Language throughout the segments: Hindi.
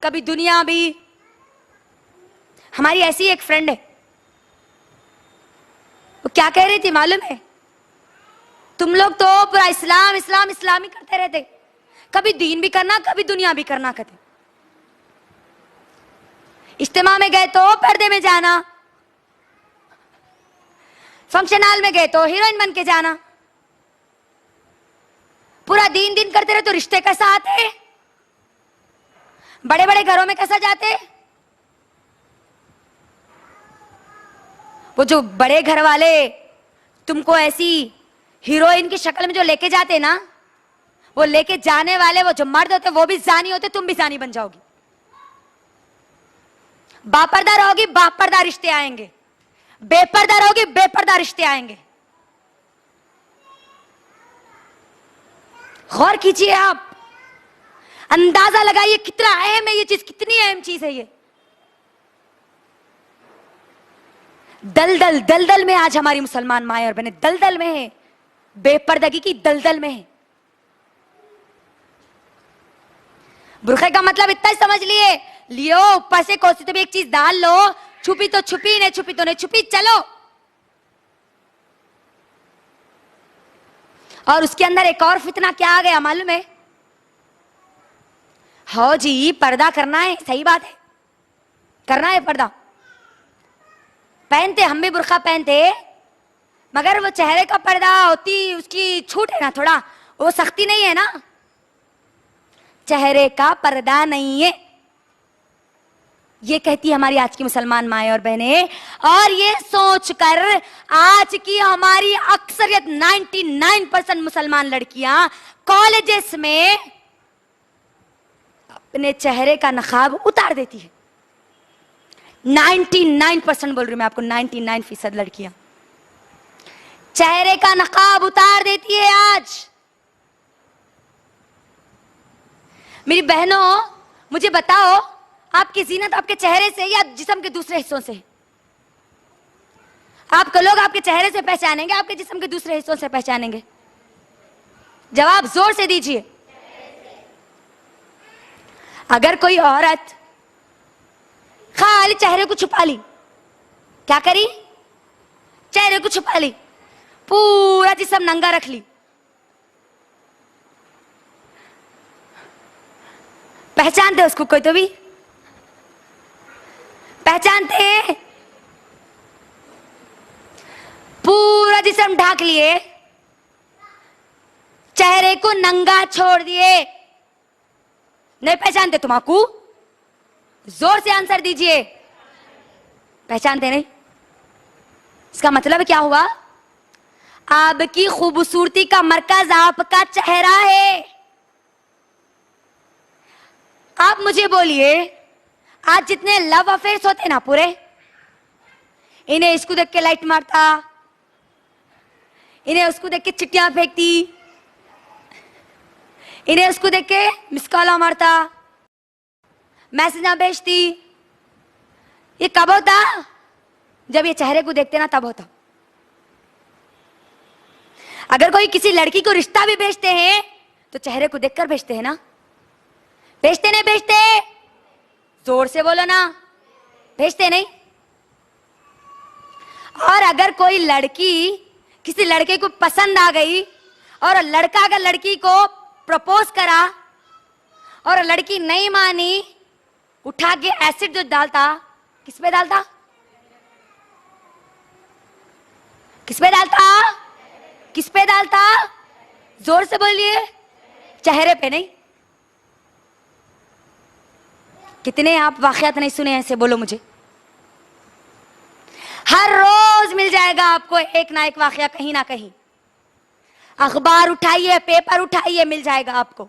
कभी दुनिया भी। हमारी ऐसी एक फ्रेंड है, वो क्या कह रही थी मालूम है? तुम लोग तो पूरा इस्लाम इस्लाम इस्लाम ही करते रहते, कभी दीन भी करना कभी दुनिया भी करना कहते। इज्तिमा में गए तो पर्दे में जाना, फंक्शन हॉल में गए तो हीरोइन बन के जाना, पूरा दीन दीन करते रहे तो रिश्ते कैसा आते, बड़े बड़े घरों में कैसा जाते। वो जो बड़े घर वाले तुमको ऐसी हीरोइन की शक्ल में जो लेके जाते ना, वो लेके जाने वाले वो जो मर्द होते वो भी जानी होते, तुम भी जानी बन जाओगी। बापर्दा रहोगी बापर्दा रिश्ते आएंगे, बेपर्दा रहोगी बेपर्दा रिश्ते आएंगे। गौर कीजिए आप, अंदाजा लगाइए कितना अहम है ये चीज, कितनी अहम चीज है ये। दलदल दलदल में आज हमारी मुसलमान माए और बहने दलदल में है, बेपर्दगी की दलदल में है। बुरखे का मतलब इतना ही समझ लिए, लियो ऊपर से कोसी तो भी एक चीज डाल लो, छुपी तो छुपी, नहीं छुपी तो नहीं छुपी, चलो। और उसके अंदर एक और फितना क्या आ गया मालूम है? हो जी पर्दा करना है, सही बात है, करना है पर्दा, पहनते हम भी बुरखा पहनते, मगर वो चेहरे का पर्दा होती उसकी छूट है ना, थोड़ा वो सख्ती नहीं है ना, चेहरे का पर्दा नहीं है, ये कहती है हमारी आज की मुसलमान माए और बहनें। और ये सोचकर आज की हमारी अक्सरियत 99% मुसलमान लड़कियां कॉलेजेस में अपने चेहरे का नकाब उतार देती है। 99% बोल रही हूं मैं आपको, 99% लड़कियां चेहरे का नकाब उतार देती है आज। मेरी बहनों मुझे बताओ, आपकी जीनत आपके चेहरे से या जिस्म के दूसरे हिस्सों से? आपको लोग आपके चेहरे से पहचानेंगे, आपके जिस्म के दूसरे हिस्सों से पहचानेंगे? जवाब जोर से दीजिए। अगर कोई औरत खाली चेहरे को छुपा ली, क्या करी? चेहरे को छुपा ली, पूरा जिस्म नंगा रख ली, पहचानते उसको कोई तो भी? पहचानते? पूरा जिस्म ढाक लिए, चेहरे को नंगा छोड़ दिए, नहीं पहचानते तुम्हाकू? जोर से आंसर दीजिए। पहचानते नहीं? इसका मतलब क्या हुआ? आपकी खूबसूरती का मरकज आपका चेहरा है। आप मुझे बोलिए, आज जितने लव अफेयर्स होते ना पूरे, इन्हें इसको देख के लाइट मारता, इन्हें उसको देख के चिट्टियां फेंकती, इन्हें उसको देख के मिस कॉल मारता, मैसेज भेजती, ये कब होता? जब ये चेहरे को देखते ना तब होता। अगर कोई किसी लड़की को रिश्ता भी भेजते हैं तो चेहरे को देखकर भेजते हैं ना? भेजते नहीं भेजते? जोर से बोलो ना, भेजते नहीं? और अगर कोई लड़की किसी लड़के को पसंद आ गई और लड़का अगर लड़की को प्रपोज करा और लड़की नहीं मानी, उठा के एसिड जो डालता, किस पे डालता? किस पे डालता? किस पे डालता? जोर से बोलिए। चेहरे पे नहीं। कितने आप वाकयात नहीं सुने ऐसे? बोलो मुझे। हर रोज मिल जाएगा आपको एक ना एक वाकया कहीं ना कहीं। अखबार उठाइए, पेपर उठाइए, मिल जाएगा आपको।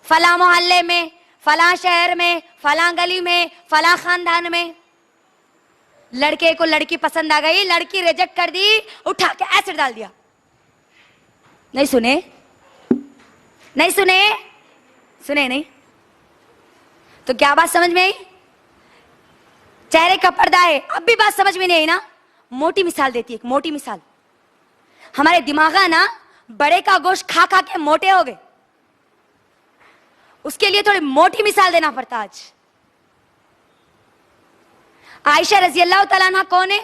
फला मोहल्ले में, फला शहर में, फला गली में, फला खानदान में लड़के को लड़की पसंद आ गई, लड़की रिजेक्ट कर दी, उठा के एसिड डाल दिया। नहीं सुने? नहीं सुने? सुने नहीं? तो क्या बात समझ में आई? चेहरे का पर्दा है। अब भी बात समझ में नहीं आई ना? मोटी मिसाल देती है, एक मोटी मिसाल। हमारे दिमाग ना बड़े का गोश्त खा खा के मोटे हो गए। उसके लिए थोड़ी मोटी मिसाल देना पड़ता आज। आयशा रजी अल्लाह तआला अन्हा कौन है?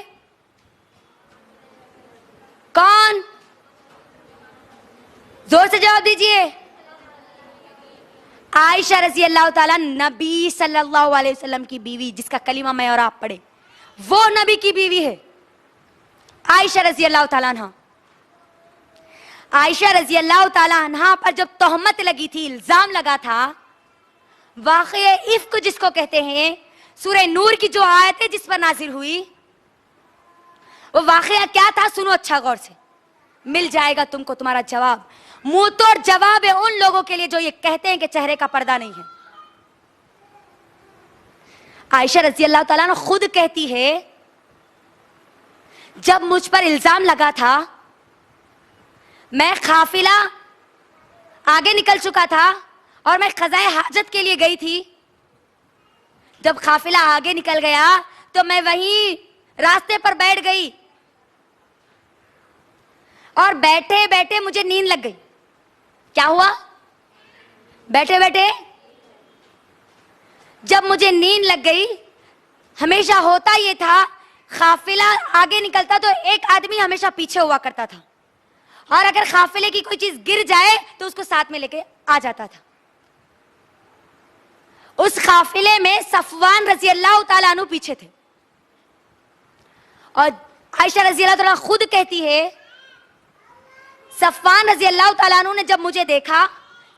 कौन? जोर से जवाब दीजिए। आयशा रजी अल्लाह तआला नबी सल्लल्लाहु अलैहि वसल्लम की बीवी, जिसका कलीमा मैं और आप पढ़े, वो नबी की बीवी है आयशा रजी अल्लाह तआला अन्हा। आयशा रजी अल्लाह तआला अन्हा पर जब तोहमत लगी थी, इल्जाम लगा था, वाक़या इफ्क जिसको कहते हैं, सूरह नूर की जो आयत है जिस पर नाजिल हुई, वो वाक़या क्या था? सुनो अच्छा गौर से, मिल जाएगा तुमको तुम्हारा जवाब। मुंह तोड़ जवाब है उन लोगों के लिए जो ये कहते हैं कि चेहरे का पर्दा नहीं है। आयशा रजी अल्लाह तआला अन्हा खुद कहती है, जब मुझ पर इल्जाम लगा था, मैं काफिला आगे निकल चुका था और मैं क़ज़ाए हाजत के लिए गई थी। जब काफिला आगे निकल गया तो मैं वहीं रास्ते पर बैठ गई और बैठे बैठे मुझे नींद लग गई। क्या हुआ? बैठे बैठे जब मुझे नींद लग गई, हमेशा होता ये था, काफिला आगे निकलता तो एक आदमी हमेशा पीछे हुआ करता था, और अगर काफिले की कोई चीज गिर जाए तो उसको साथ में लेके आ जाता था। उस काफिले में सफवान रजी अल्लाह तआला अन्हु पीछे थे, और आयशा रजी अल्लाह तआला खुद कहती है, सफवान रजी अल्लाह तआला अन्हु ने जब मुझे देखा,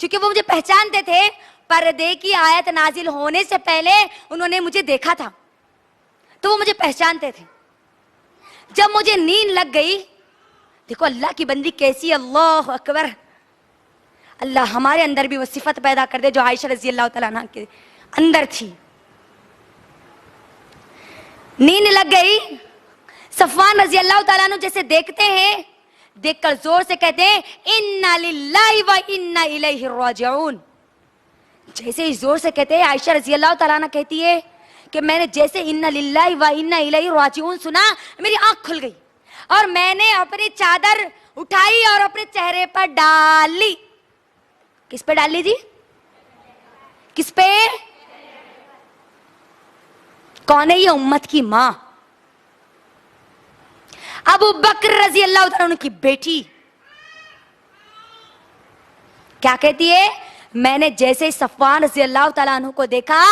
क्योंकि वो मुझे पहचानते थे, पर्दे की आयत नाजिल होने से पहले उन्होंने मुझे देखा था, तो वो मुझे पहचानते थे। जब मुझे नींद लग गई, देखो अल्लाह की बंदी कैसी, अल्लाह अकबर, अल्लाह हमारे अंदर भी वो सिफत पैदा कर दे जो आयशा रजी अल्लाह तआला अन्हा के अंदर थी। नींद लग गई, सफवान रजी अल्लाह तआला अन्हु जैसे देखते हैं, देखकर जोर से कहते हैं, इन्ना लिल्लाहि व इन्ना इलैहि राजिऊन। जैसे ही जोर से कहते हैं, आयशा रजी अल्लाह तआला अन्हा कहती है कि मैंने जैसे इन्ना लिल्लाहि व इन्ना इलैहि राजिऊन सुना, मेरी आंख खुल गई और मैंने अपनी चादर उठाई और अपने चेहरे पर डाल ली। किस पे डाल ली जी? किस पे? कौन है ये? उम्मत की मां अबू बकर रजी अल्लाह तआला अन्हु की बेटी। क्या कहती है? मैंने जैसे ही सफवान रजी अल्लाह तआला अन्हु को देखा,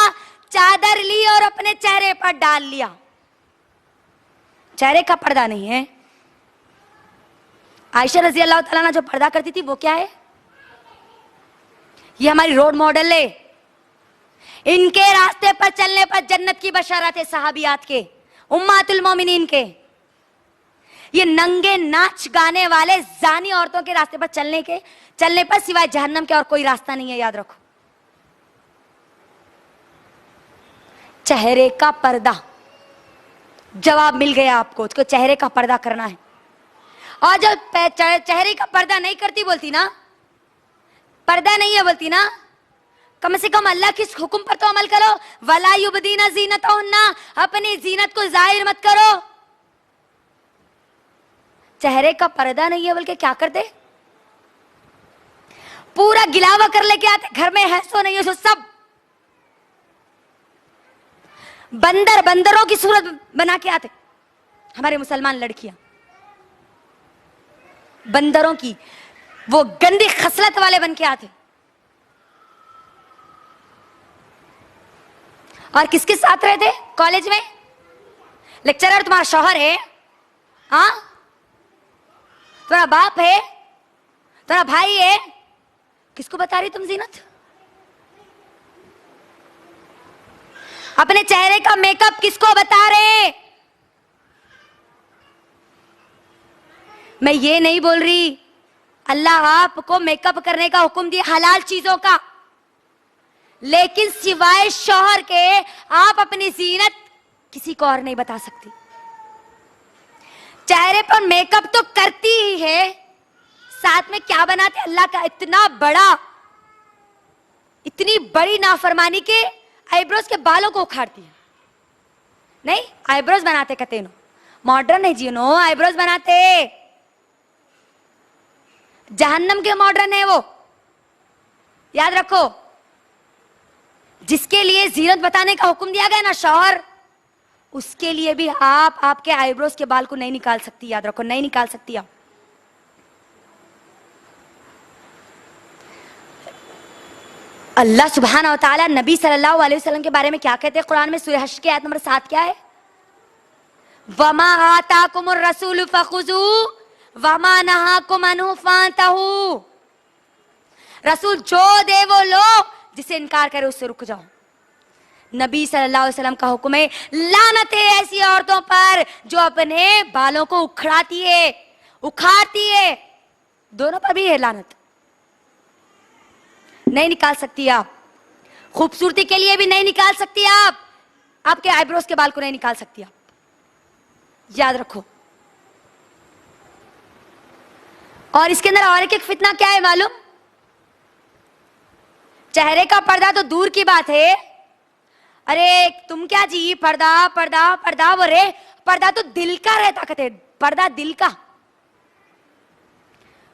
चादर ली और अपने चेहरे पर डाल लिया। चेहरे का पर्दा नहीं है। आयशा रजी अल्लाह तआला अन्हा जो पर्दा करती थी वो क्या है? ये हमारी रोड मॉडल है। इनके रास्ते पर चलने पर जन्नत की बशारत है सहाबियात के, उम्मतुल मोमिनीन के। ये नंगे नाच गाने वाले जानी औरतों के रास्ते पर चलने पर सिवाय जहन्नम के और कोई रास्ता नहीं है, याद रखो। चेहरे का पर्दा, जवाब मिल गया आपको, उसको चेहरे का पर्दा करना है। और जब चेहरे का पर्दा नहीं करती बोलती ना, पर्दा नहीं है बोलती ना, कम से कम अल्लाह के हुक्म पर तो अमल करो। वला युबदीना ज़ीनतहुन्ना, अपनी जीनत को जाहिर मत करो। चेहरे का पर्दा नहीं है बल्कि क्या करते? पूरा गिलावा कर लेके आते, घर में है सो नहीं है सो सब बंदरों की सूरत बना के आते। हमारे मुसलमान लड़कियां बंदरों की वो गंदी खसलत वाले बन के आते। और किसके साथ रहे थे कॉलेज में? लेक्चरर तुम्हारा शौहर है, हाँ? तुम्हारा बाप है, तुम्हारा भाई है, किसको बता रही तुम जीनत? अपने चेहरे का मेकअप किसको बता रहे? मैं ये नहीं बोल रही, अल्लाह आपको मेकअप करने का हुक्म दिया हलाल चीजों का, लेकिन सिवाय शौहर के आप अपनी जीनत किसी को और नहीं बता सकती। चेहरे पर मेकअप तो करती ही है, साथ में क्या बनाते? अल्लाह का इतनी बड़ी नाफरमानी के आईब्रोज के बालों को उखाड़ती है। नहीं, आईब्रोज बनाते कहते नो, मॉडर्न है जी, नो आईब्रोज बनाते, जहन्नम के मॉडर्न है वो, याद रखो। जिसके लिए जीनत बताने का हुक्म दिया गया ना शौहर, उसके लिए भी आप आपके आईब्रोज के बाल को नहीं निकाल सकती, याद रखो, नहीं निकाल सकती आप। अल्लाह सुब्हानहू व तआला नबी सल्लल्लाहु अलैहि वसल्लम के बारे में क्या कहते हैं कुरान में? सूरह हश्र की आयत नंबर 7 क्या है? वमा आताकुमुर रसूलु फखुजू वमा नहाकुम अन्हु फंतहू। रसूल जो दे वो लो, जिसे इनकार करे उससे रुक जाओ। नबी सल्लल्लाहु अलैहि वसल्लम का हुक्म है, लानत है ऐसी औरतों पर जो अपने बालों को उखड़ाती है, उखाड़ती है, दोनों पर भी है लानत। नहीं निकाल सकती आप, खूबसूरती के लिए भी नहीं निकाल सकती आप, आपके आईब्रोज के बाल को नहीं निकाल सकती आप, याद रखो। और इसके अंदर और एक फितना क्या है मालूम? चेहरे का पर्दा तो दूर की बात है, अरे तुम क्या जी पर्दा पर्दा पर्दा, वो रे पर्दा तो दिल का रहता, कहते पर्दा दिल का,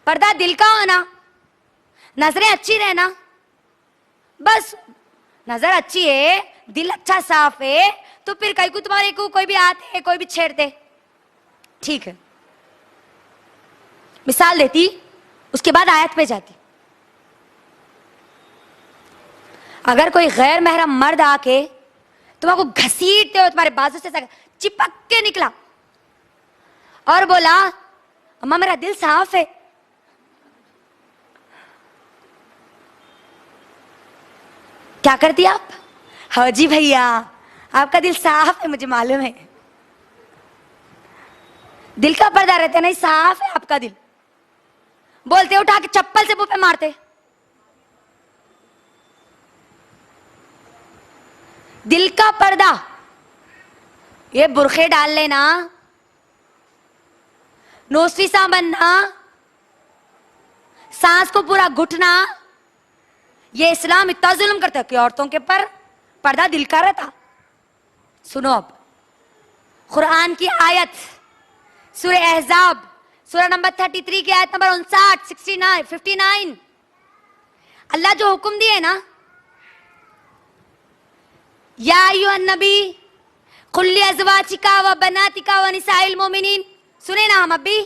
पर्दा दिल का होना, नजरें अच्छी रहना, बस नजर अच्छी है, दिल अच्छा साफ है, तो फिर कहीं को तुम्हारे को कोई भी आते हैं, कोई भी छेड़ते, ठीक है, मिसाल देती, उसके बाद आयत पे जाती। अगर कोई गैर महरम मर्द आके तुम्हारे को घसीटते हो, तुम्हारे बाजू से चिपक के निकला और बोला अम्मा मेरा दिल साफ है, क्या करती आप? हाँ जी भैया आपका दिल साफ है, मुझे मालूम है, दिल का पर्दा रहता है, नहीं साफ है आपका दिल, बोलते उठा के चप्पल से मुंह पे मारते। दिल का पर्दा, ये बुरखे डाल लेना, नोस्फिसा बनना, सांस को पूरा घुटना, ये इस्लाम इतना जुल्म करता है कि औरतों के पर पर्दा दिल का रहता। सुनो अब कुरान की आयत, सूरह अहज़ाब, सूरह नंबर 33 की आयत नंबर 59 अल्लाह जो हुक्म दिए ना, या अय्युहन नबी कुल लि अज़वाजिका व बनातिका व निसाइल मोमिनीन, सुने ना हम अभी,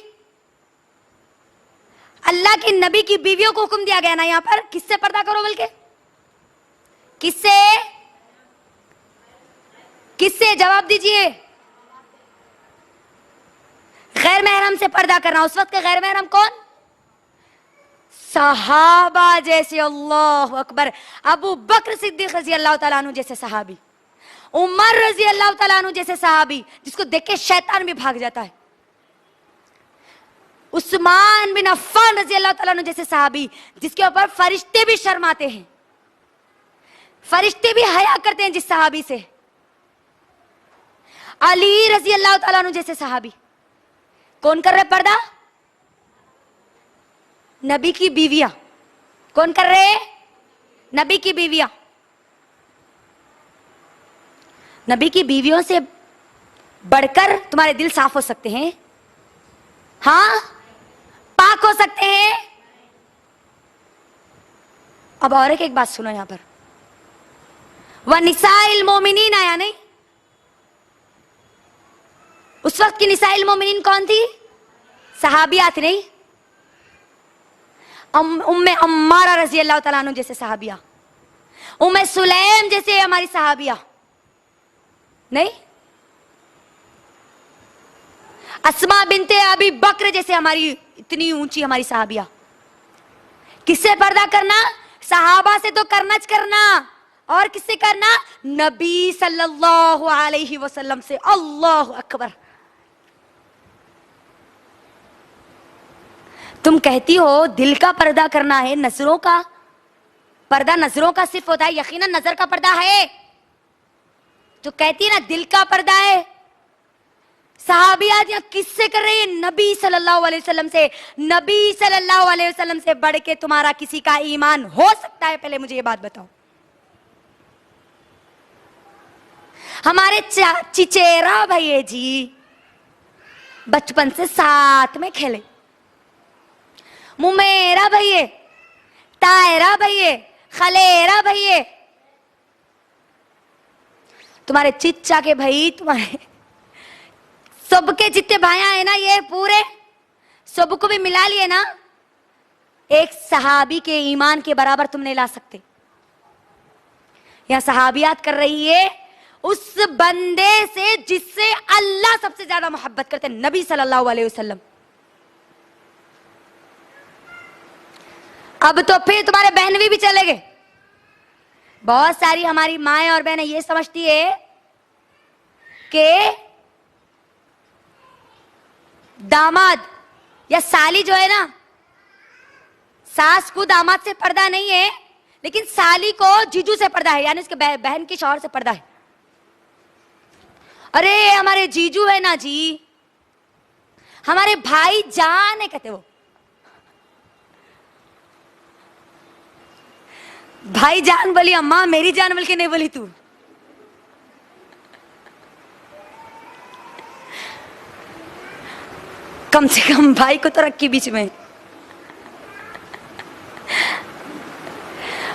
अल्लाह के नबी की बीवियों को हुक्म दिया गया ना यहां पर, किससे पर्दा करो? बल्कि किससे? किससे? जवाब दीजिए। गैर महरम से पर्दा करना। उस वक्त के गैर महरम कौन? सहाबा जैसे, अल्लाह अकबर, अबू बकर सिद्दीक रजी अल्लाह तआला अन्हु जैसे सहाबी, उमर रजी अल्लाह तआला अन्हु जैसे सहाबी जिसको देख के शैतान भी भाग जाता है, उस्मान बिन अफ़्फ़ान रजी अल्लाह तआला अन्हु जैसे सहाबी जिसके ऊपर फरिश्ते भी शर्माते हैं, फरिश्ते भी हया करते हैं जिस सहाबी से, अली रजी अल्लाह तआला अन्हु जैसे सहाबी। कौन कर रहे पर्दा? नबी की बीवियां। कौन कर रहे? नबी की बीवियां। नबी की बीवियों से बढ़कर तुम्हारे दिल साफ हो सकते हैं, हाँ, पाक हो सकते हैं। अब और एक बात सुनो यहां पर, वह निसाइल मोमिनीन आया नहीं? उस वक्त की निसाइल मोमिनीन कौन थी? सहाबिया थी नहीं? उम्मे अम्मारा रजी अल्लाह तआला अन्हु जैसे सहाबिया, उम्मे सुलैम जैसे हमारी सहाबिया नहीं, अस्मा बिनते अबी बकर जैसे हमारी इतनी ऊंची हमारी सहाबिया। किससे पर्दा करना? सहाबा से तो करना करना, और किससे करना? नबी सल्लल्लाहु अलैहि वसल्लम से। अल्लाह अकबर। तुम कहती हो दिल का पर्दा करना है, नजरों का पर्दा नजरों का सिर्फ होता है, यकीनन नजर का पर्दा है, तो कहती है ना दिल का पर्दा है। सहाबियात किससे कर रही है? नबी सल्लल्लाहु अलैहि वसल्लम से। नबी सल्लल्लाहु अलैहि वसल्लम से बढ़ के तुम्हारा किसी का ईमान हो सकता है? पहले मुझे ये बात बताओ। हमारे चिचेरा भैया जी बचपन से साथ में खेले, मुमेरा भैया, तायरा भैया, खलेरा भैया, तुम्हारे चिच्चा के भाई, तुम्हारे सबके जितने भाइयां है ना, ये पूरे सबको भी मिला लिए ना, एक सहाबी के ईमान के बराबर तुम नहीं ला सकते। यहां सहाबियात कर रही है उस बंदे से जिससे अल्लाह सबसे ज्यादा मोहब्बत करते, नबी सल्लल्लाहु अलैहि वसल्लम। अब तो फिर तुम्हारे बहनवी भी चले गए। बहुत सारी हमारी माएं और बहनें ये समझती है कि दामाद या साली जो है ना, सास को दामाद से पर्दा नहीं है, लेकिन साली को जीजू से पर्दा है, यानी उसके बहन के शौहर से पर्दा है। अरे हमारे जीजू है ना जी, हमारे भाई जान है, कहते वो भाई जान बोली अम्मा, मेरी जान बोल के नहीं बोली तू। कम से कम भाई को तो रखी बीच में।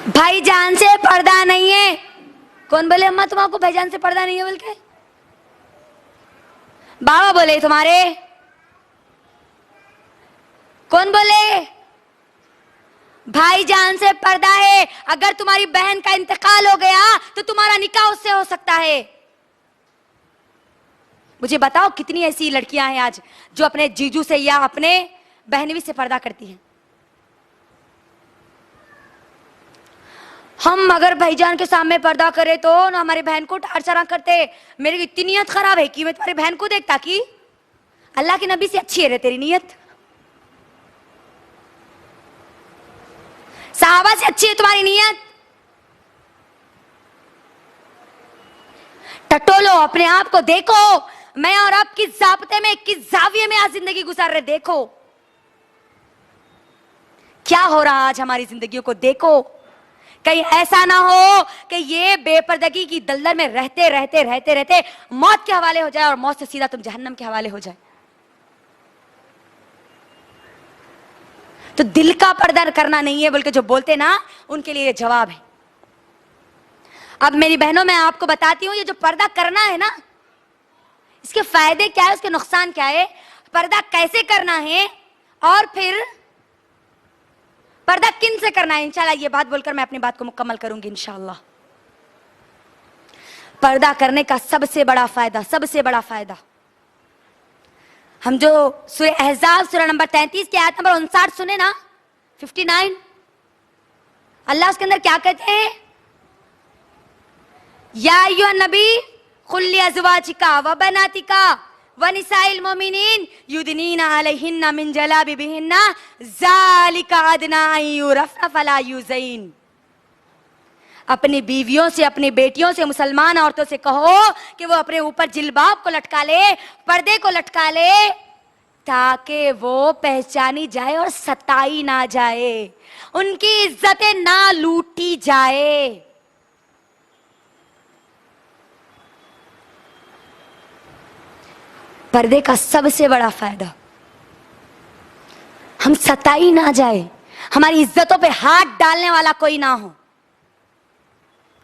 भाईजान से पर्दा नहीं है। कौन बोले अम्मा तुम्हारे भाईजान से पर्दा नहीं है बोल के? बाबा बोले तुम्हारे। कौन बोले? भाईजान से पर्दा है। अगर तुम्हारी बहन का इंतकाल हो गया तो तुम्हारा निकाह उससे हो सकता है। मुझे बताओ कितनी ऐसी लड़कियां हैं आज जो अपने जीजू से या अपने बहनवी से पर्दा करती हैं। हम अगर भाईजान के सामने पर्दा करें तो ना हमारी बहन को टार्चर करते। मेरी इतनी नीयत खराब है कि मैं तुम्हारी बहन को देखता कि अल्लाह के नबी से अच्छी है रे तेरी नीयत, साहबा से अच्छी है तुम्हारी नीयत। टटोलो अपने आप को, देखो मैं और आप किस जाब्ते में, किस जाविये में आज जिंदगी गुजार रहे। देखो क्या हो रहा आज हमारी जिंदगियों को। देखो कहीं ऐसा ना हो कि ये बेपर्दगी की दलदल में रहते रहते रहते रहते मौत के हवाले हो जाए और मौत से सीधा तुम जहन्नम के हवाले हो जाए। तो दिल का पर्दा करना नहीं है बल्कि जो बोलते ना उनके लिए जवाब है। अब मेरी बहनों मैं आपको बताती हूं, ये जो पर्दा करना है ना, इसके फायदे क्या है, उसके नुकसान क्या है, पर्दा कैसे करना है और फिर पर्दा किन से करना है। इंशाल्लाह ये बात बोलकर मैं अपनी बात को मुकम्मल करूंगी इंशाल्लाह। पर्दा करने का सबसे बड़ा फायदा हम जो सूरह अहज़ाब सूरह नंबर 33 की आयत नंबर 59 सुने ना, 59, अल्लाह उसके अंदर क्या कहते हैं? या अय्युहन नबी कुल लिअज़वाजिका व बनातिका व निसाइल मोमिनीन युदनीना अलैहिन्ना मिन जलाबिबिहिन्ना ज़ालिका अदना अन युरफ़ना फला युज़ैन। अपनी बीवियों से, अपनी बेटियों से, मुसलमान औरतों से कहो कि वो अपने ऊपर जिल्बाब को लटका ले, पर्दे को लटका ले, ताकि वो पहचानी जाए और सताई ना जाए, उनकी इज्जतें ना लूटी जाए। पर्दे का सबसे बड़ा फायदा, हम सताई ना जाए, हमारी इज्जतों पे हाथ डालने वाला कोई ना हो।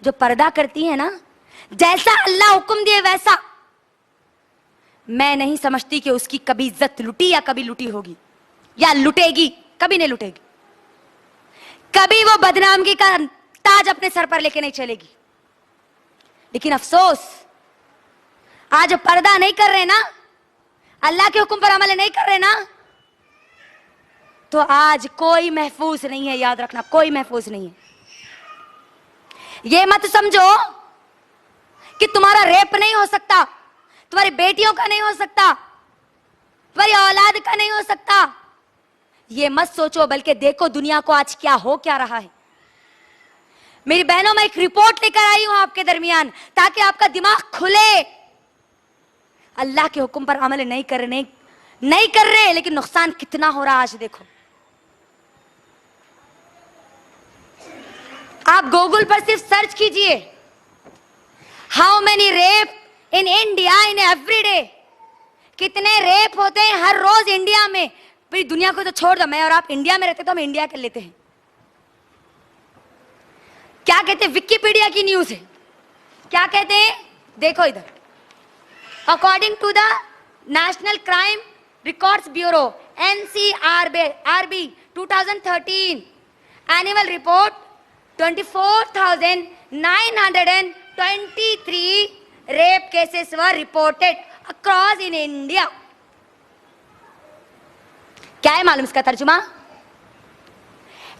जो पर्दा करती है ना, जैसा अल्लाह हुक्म दिए वैसा, मैं नहीं समझती कि उसकी कभी इज्जत लुटी या कभी लुटी होगी या लुटेगी, कभी नहीं लुटेगी। कभी वो बदनामगी का ताज अपने सर पर लेके नहीं चलेगी। लेकिन अफसोस आज पर्दा नहीं कर रहे ना, अल्लाह के हुक्म पर अमल नहीं कर रहे ना, तो आज कोई महफूज नहीं है। याद रखना, कोई महफूज नहीं है। ये मत समझो कि तुम्हारा रेप नहीं हो सकता, तुम्हारी बेटियों का नहीं हो सकता, तुम्हारी औलाद का नहीं हो सकता। ये मत सोचो, बल्कि देखो दुनिया को आज क्या हो क्या रहा है। मेरी बहनों, मैं एक रिपोर्ट लेकर आई हूं आपके दरमियान ताकि आपका दिमाग खुले। अल्लाह के हुक्म पर अमल नहीं कर रहे, लेकिन नुकसान कितना हो रहा आज देखो। आप गूगल पर सिर्फ सर्च कीजिए, how many rape in India in every day. कितने रेप होते हैं हर रोज इंडिया में। पूरी दुनिया को तो छोड़ दो, मैं और आप इंडिया में रहते तो हम इंडिया कर लेते हैं। क्या कहते हैं? विकिपीडिया की न्यूज है। क्या कहते हैं? देखो इधर, according to the national crime records bureau NCRB 2013 annual report 24,923 rape cases were reported across in India. क्या है मालूम इसका तर्जुमा?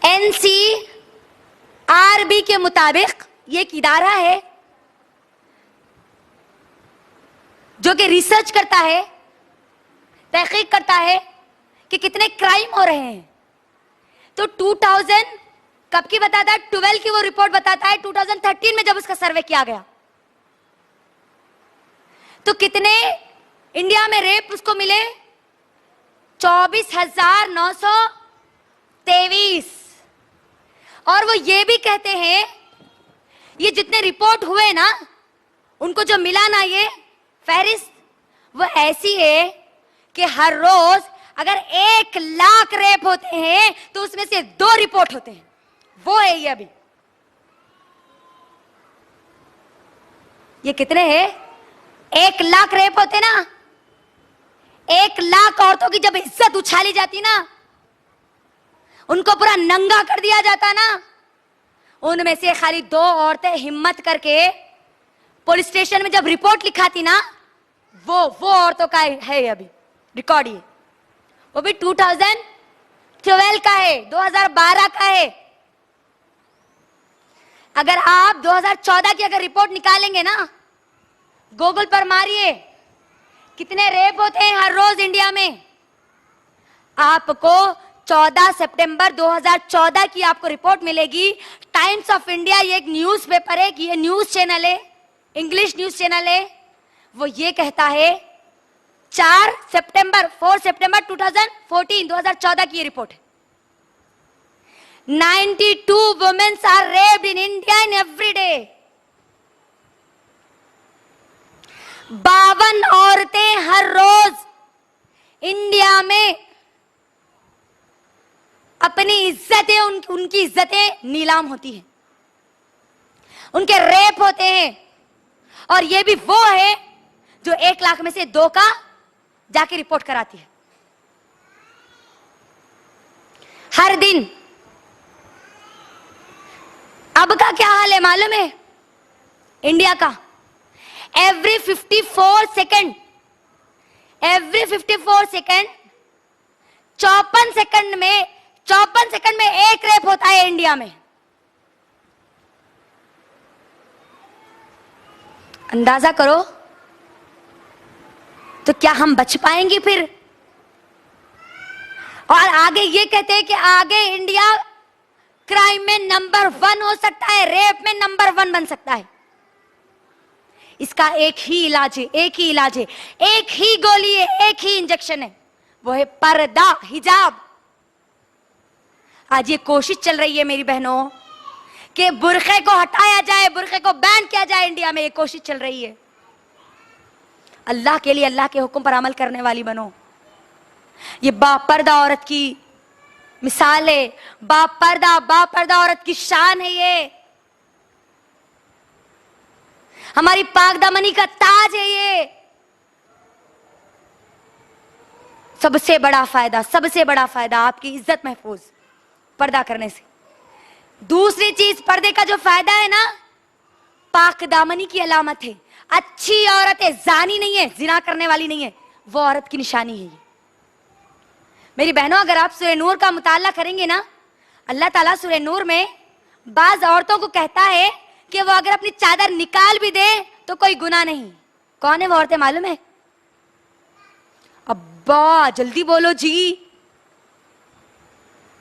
NCRB के मुताबिक ये एक इदारा है जो कि रिसर्च करता है, तहकीक करता है कि कितने क्राइम हो रहे हैं। तो 2000 कब की बताता है? 12 की वो रिपोर्ट बताता है 2013 में जब उसका सर्वे किया गया। तो कितने इंडिया में रेप उसको मिले? 24,923। और वो ये भी कहते हैं ये जितने रिपोर्ट हुए ना, उनको जो मिला ना ये फहरिस्त, वो ऐसी है कि हर रोज अगर 1 लाख रेप होते हैं तो उसमें से 2 रिपोर्ट होते हैं। वो है ये। अभी ये कितने हैं? 1 लाख रेप होते ना, 1 लाख औरतों की जब इज्जत उछाली जाती ना, उनको पूरा नंगा कर दिया जाता ना, उनमें से खाली 2 औरतें हिम्मत करके पुलिस स्टेशन में जब रिपोर्ट लिखाती ना, वो औरतों का है अभी रिकॉर्ड। ये वो भी 2012 का है, 2012 का है। अगर आप 2014 की अगर रिपोर्ट निकालेंगे ना, गूगल पर मारिए कितने रेप होते हैं हर रोज इंडिया में, आपको 14 सितंबर 2014 की आपको रिपोर्ट मिलेगी। टाइम्स ऑफ इंडिया, ये एक न्यूज पेपर है, ये न्यूज चैनल है, इंग्लिश न्यूज चैनल है। वो ये कहता है 4 सितंबर 2014 की ये रिपोर्ट है। 92 womens are raped in India in every day. 52 औरतें हर रोज इंडिया में अपनी इज्जतें, उनकी इज्जतें नीलाम होती हैं, उनके रेप होते हैं। और ये भी वो है जो 1 लाख में से 2 का जाके रिपोर्ट कराती है हर दिन। अब का क्या हाल है मालूम है इंडिया का? एवरी 54 सेकंड 54 सेकंड में 1 रेप होता है इंडिया में। अंदाजा करो तो क्या हम बच पाएंगे फिर? और आगे ये कहते हैं कि आगे इंडिया क्राइम में नंबर 1 हो सकता है, रेप में नंबर 1 बन सकता है। इसका एक ही इलाज है, एक ही इलाज है, एक ही गोली है, एक ही इंजेक्शन है, वो है पर्दा, हिजाब। आज ये कोशिश चल रही है मेरी बहनों कि बुर्खे को हटाया जाए, बुर्खे को बैन किया जाए इंडिया में। ये कोशिश चल रही है। अल्लाह के लिए, अल्लाह के हुक्म पर अमल करने वाली बनो। ये बापर्दा औरत की मिसाल है, बापर्दा औरत की शान है। ये हमारी पाकदामनी का ताज है। ये सबसे बड़ा फायदा आपकी इज्जत महफूज पर्दा करने से। दूसरी चीज, पर्दे का जो फायदा है ना, पाकदामनी की अलामत है। अच्छी औरत है, जानी नहीं है, जिना करने वाली नहीं है, वो औरत की निशानी है ये। मेरी बहनों, अगर आप सूरह नूर का मुताला करेंगे ना, अल्लाह ताला सूरह नूर में बाज औरतों को कहता है कि वो अगर अपनी चादर निकाल भी दे तो कोई गुनाह नहीं। कौन है वो औरतें मालूम है? अब्बा जल्दी बोलो जी,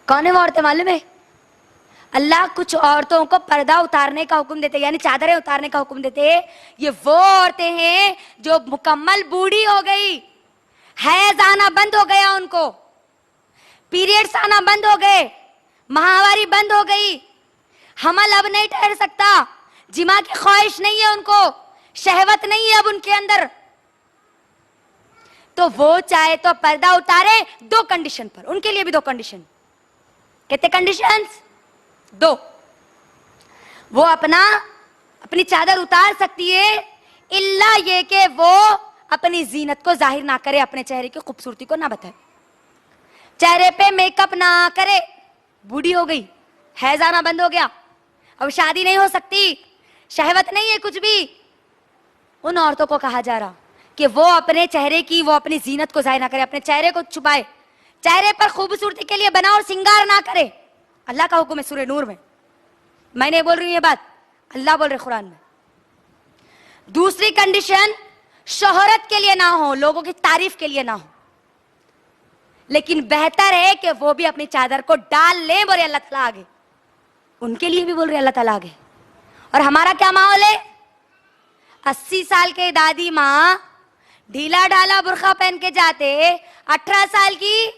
कौन है वो औरतें मालूम है? अल्लाह कुछ औरतों को पर्दा उतारने का हुक्म देते, यानी चादरें उतारने का हुक्म देते। ये वो औरतें हैं जो मुकम्मल बूढ़ी हो गई, हैज आना बंद हो गया, उनको पीरियड्स आना बंद हो गए, माहवारी बंद हो गई, हमल अब नहीं ठहर सकता, जिमा की ख्वाहिश नहीं है उनको, शहवत नहीं है अब उनके अंदर। तो वो चाहे तो पर्दा उतारे 2 कंडीशन पर, उनके लिए भी 2 कंडीशन। कितने कंडीशंस? 2। वो अपनी चादर उतार सकती है इल्ला ये कि वो अपनी जीनत को जाहिर ना करे, अपने चेहरे की खूबसूरती को ना बताए, चेहरे पे मेकअप ना करे। बूढ़ी हो गई, हैज आना बंद हो गया, अब शादी नहीं हो सकती, शहवत नहीं है कुछ भी। उन औरतों को कहा जा रहा कि वो अपने चेहरे की, वो अपनी जीनत को जाहिर ना करे, अपने चेहरे को छुपाए, चेहरे पर खूबसूरती के लिए बना और सिंगार ना करे। अल्लाह का हुक्म है सूरह नूर में, मैं नहीं बोल रही हूं ये बात, अल्लाह बोल रहे कुरान में। दूसरी कंडीशन, शोहरत के लिए ना हो, लोगों की तारीफ के लिए ना हो, लेकिन बेहतर है कि वो भी अपनी चादर को डाल लें, बोले अल्लाह ताला आगे, उनके लिए भी बोल रहे अल्लाह ताला आगे। और हमारा क्या माहौल है, 80 साल के दादी माँ ढीला ढाला बुर्खा पहन के जाते, 18 साल की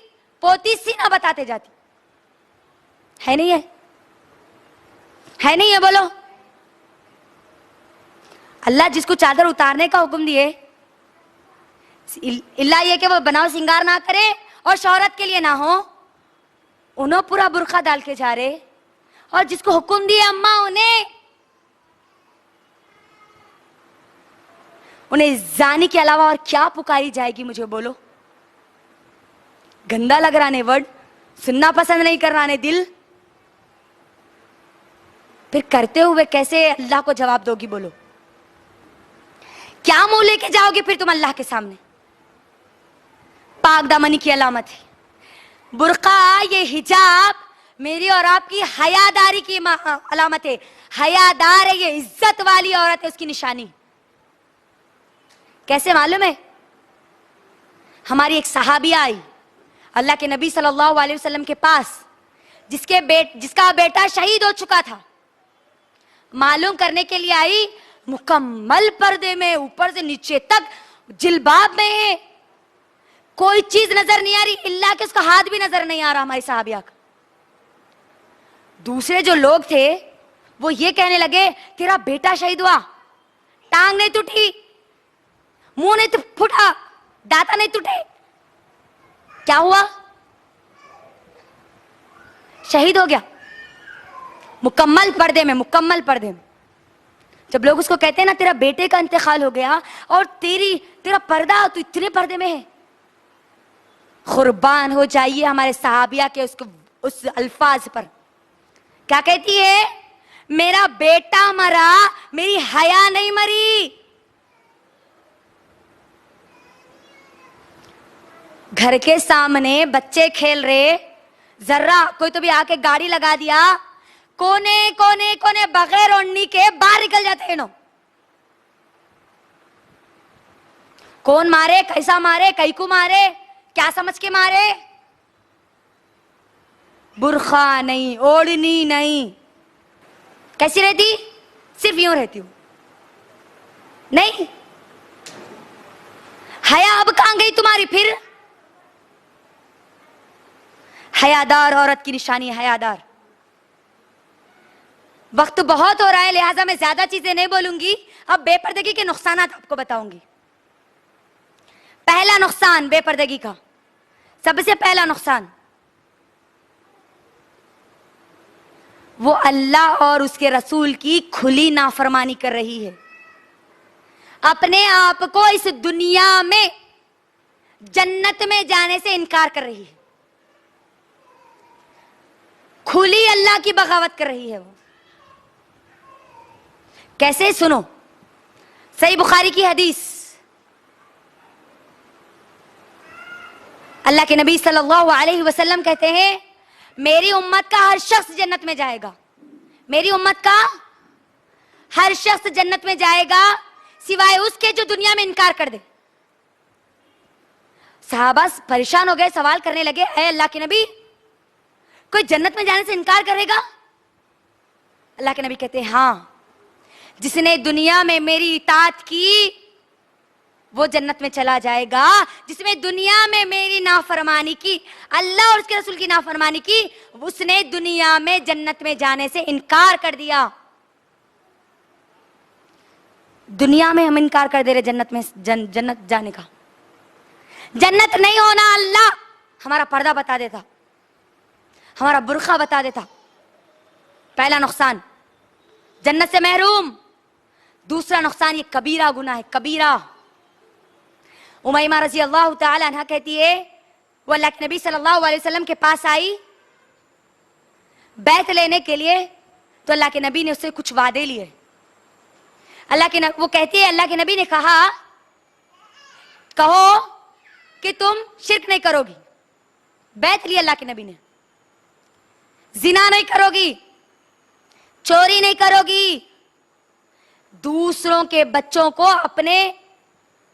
पोती सीना बताते जाती है, नहीं है? है नहीं है? बोलो। अल्लाह जिसको चादर उतारने का हुक्म दिए, इल्ला ये कि वो बनाओ सिंगार ना करे और शोहरत के लिए ना हो, उन्हें पूरा बुर्खा डाल के जा रहे, और जिसको हुक्म दिए अम्मा उन्हें जाने के अलावा और क्या पुकारी जाएगी, मुझे बोलो। गंदा लग रहा ने वर्ड, सुनना पसंद नहीं कर रहा ने दिल, फिर करते हुए कैसे अल्लाह को जवाब दोगी, बोलो। क्या मुंह लेके जाओगे फिर तुम अल्लाह के सामने? पाक दामनी की अलामत है बुर्का, ये हिजाब मेरी और आपकी हयादारी की अलामत है। हयादार है, ये इज्जत वाली औरत है, उसकी निशानी। कैसे मालूम है? हमारी एक सहाबिया आई अल्लाह के नबी सल्लल्लाहु अलैहि वसल्लम के पास, जिसका बेटा शहीद हो चुका था, मालूम करने के लिए आई। मुकम्मल पर्दे में, ऊपर से नीचे तक जिल्बाब में है, कोई चीज नजर नहीं आ रही, इल्ला कि उसका हाथ भी नजर नहीं आ रहा हमारी सहाबिया का। दूसरे जो लोग थे वो ये कहने लगे, तेरा बेटा शहीद हुआ, टांग नहीं टूटी, मुंह नहीं फूटा, दांत नहीं टूटे, क्या हुआ? शहीद हो गया। मुकम्मल पर्दे में, मुकम्मल पर्दे में। जब लोग उसको कहते हैं ना, तेरा बेटे का इंतकाल हो गया और तेरा पर्दा तो इतने पर्दे में है, कुर्बान हो जाइए हमारे सहाबिया के उस अल्फाज पर। क्या कहती है? मेरा बेटा मरा, मेरी हया नहीं मरी। घर के सामने बच्चे खेल रहे, जर्रा कोई तो भी आके गाड़ी लगा दिया, कोने कोने कोने बगैर ओढ़नी के बाहर निकल जाते हैं। नो कौन मारे, कैसा मारे, कई को मारे, क्या समझ के मारे? बुर्खा नहीं, ओढ़नी नहीं। कैसी रहती? सिर्फ यूं रहती हूं। नहीं, हया अब कहां गई तुम्हारी? फिर हयादार औरत की निशानी है, हयादार। वक्त बहुत हो रहा है, लिहाजा मैं ज्यादा चीजें नहीं बोलूंगी। अब बेपर्दगी के नुकसानात आपको बताऊंगी। पहला नुकसान बेपर्दगी का, सबसे पहला नुकसान, वो अल्लाह और उसके रसूल की खुली नाफरमानी कर रही है। अपने आप को इस दुनिया में जन्नत में जाने से इनकार कर रही है, खुली अल्लाह की बगावत कर रही है वो। कैसे? सुनो, सही बुखारी की हदीस, अल्लाह के नबी सल्लल्लाहु अलैहि वसल्लम कहते हैं, मेरी उम्मत का हर शख्स जन्नत में जाएगा, मेरी उम्मत का हर शख्स जन्नत में जाएगा सिवाय उसके जो दुनिया में इनकार कर दे। सहाबा परेशान हो गए, सवाल करने लगे, ऐ अल्लाह के नबी, कोई जन्नत में जाने से इनकार करेगा? अल्लाह के नबी कहते हैं, हाँ, जिसने दुनिया में मेरी इताअत की वो जन्नत में चला जाएगा, जिसने दुनिया में मेरी नाफरमानी की, अल्लाह और उसके रसूल की नाफरमानी की, उसने दुनिया में जन्नत में जाने से इनकार कर दिया। दुनिया में हम इनकार कर दे रहे जन्नत में, जन्नत जाने का। जन्नत नहीं होना, अल्लाह हमारा पर्दा बता देता, हमारा बुर्खा बता देता। पहला नुकसान, जन्नत से महरूम। दूसरा नुकसान, ये कबीरा गुनाह है, कबीरा। उमैमा रजी अल्लाह तआला अन्हा कहती है, वो अल्लाह के नबी सल्लल्लाहु अलैहि वसल्लम के पास आई बैत लेने के लिए, तो अल्लाह के नबी ने उससे कुछ वादे लिए। वो कहती है, अल्लाह के नबी ने कहा, कहो कि तुम शिर्क नहीं करोगी। बैत ली अल्लाह के नबी ने, जिना नहीं करोगी, चोरी नहीं करोगी, दूसरों के बच्चों को अपने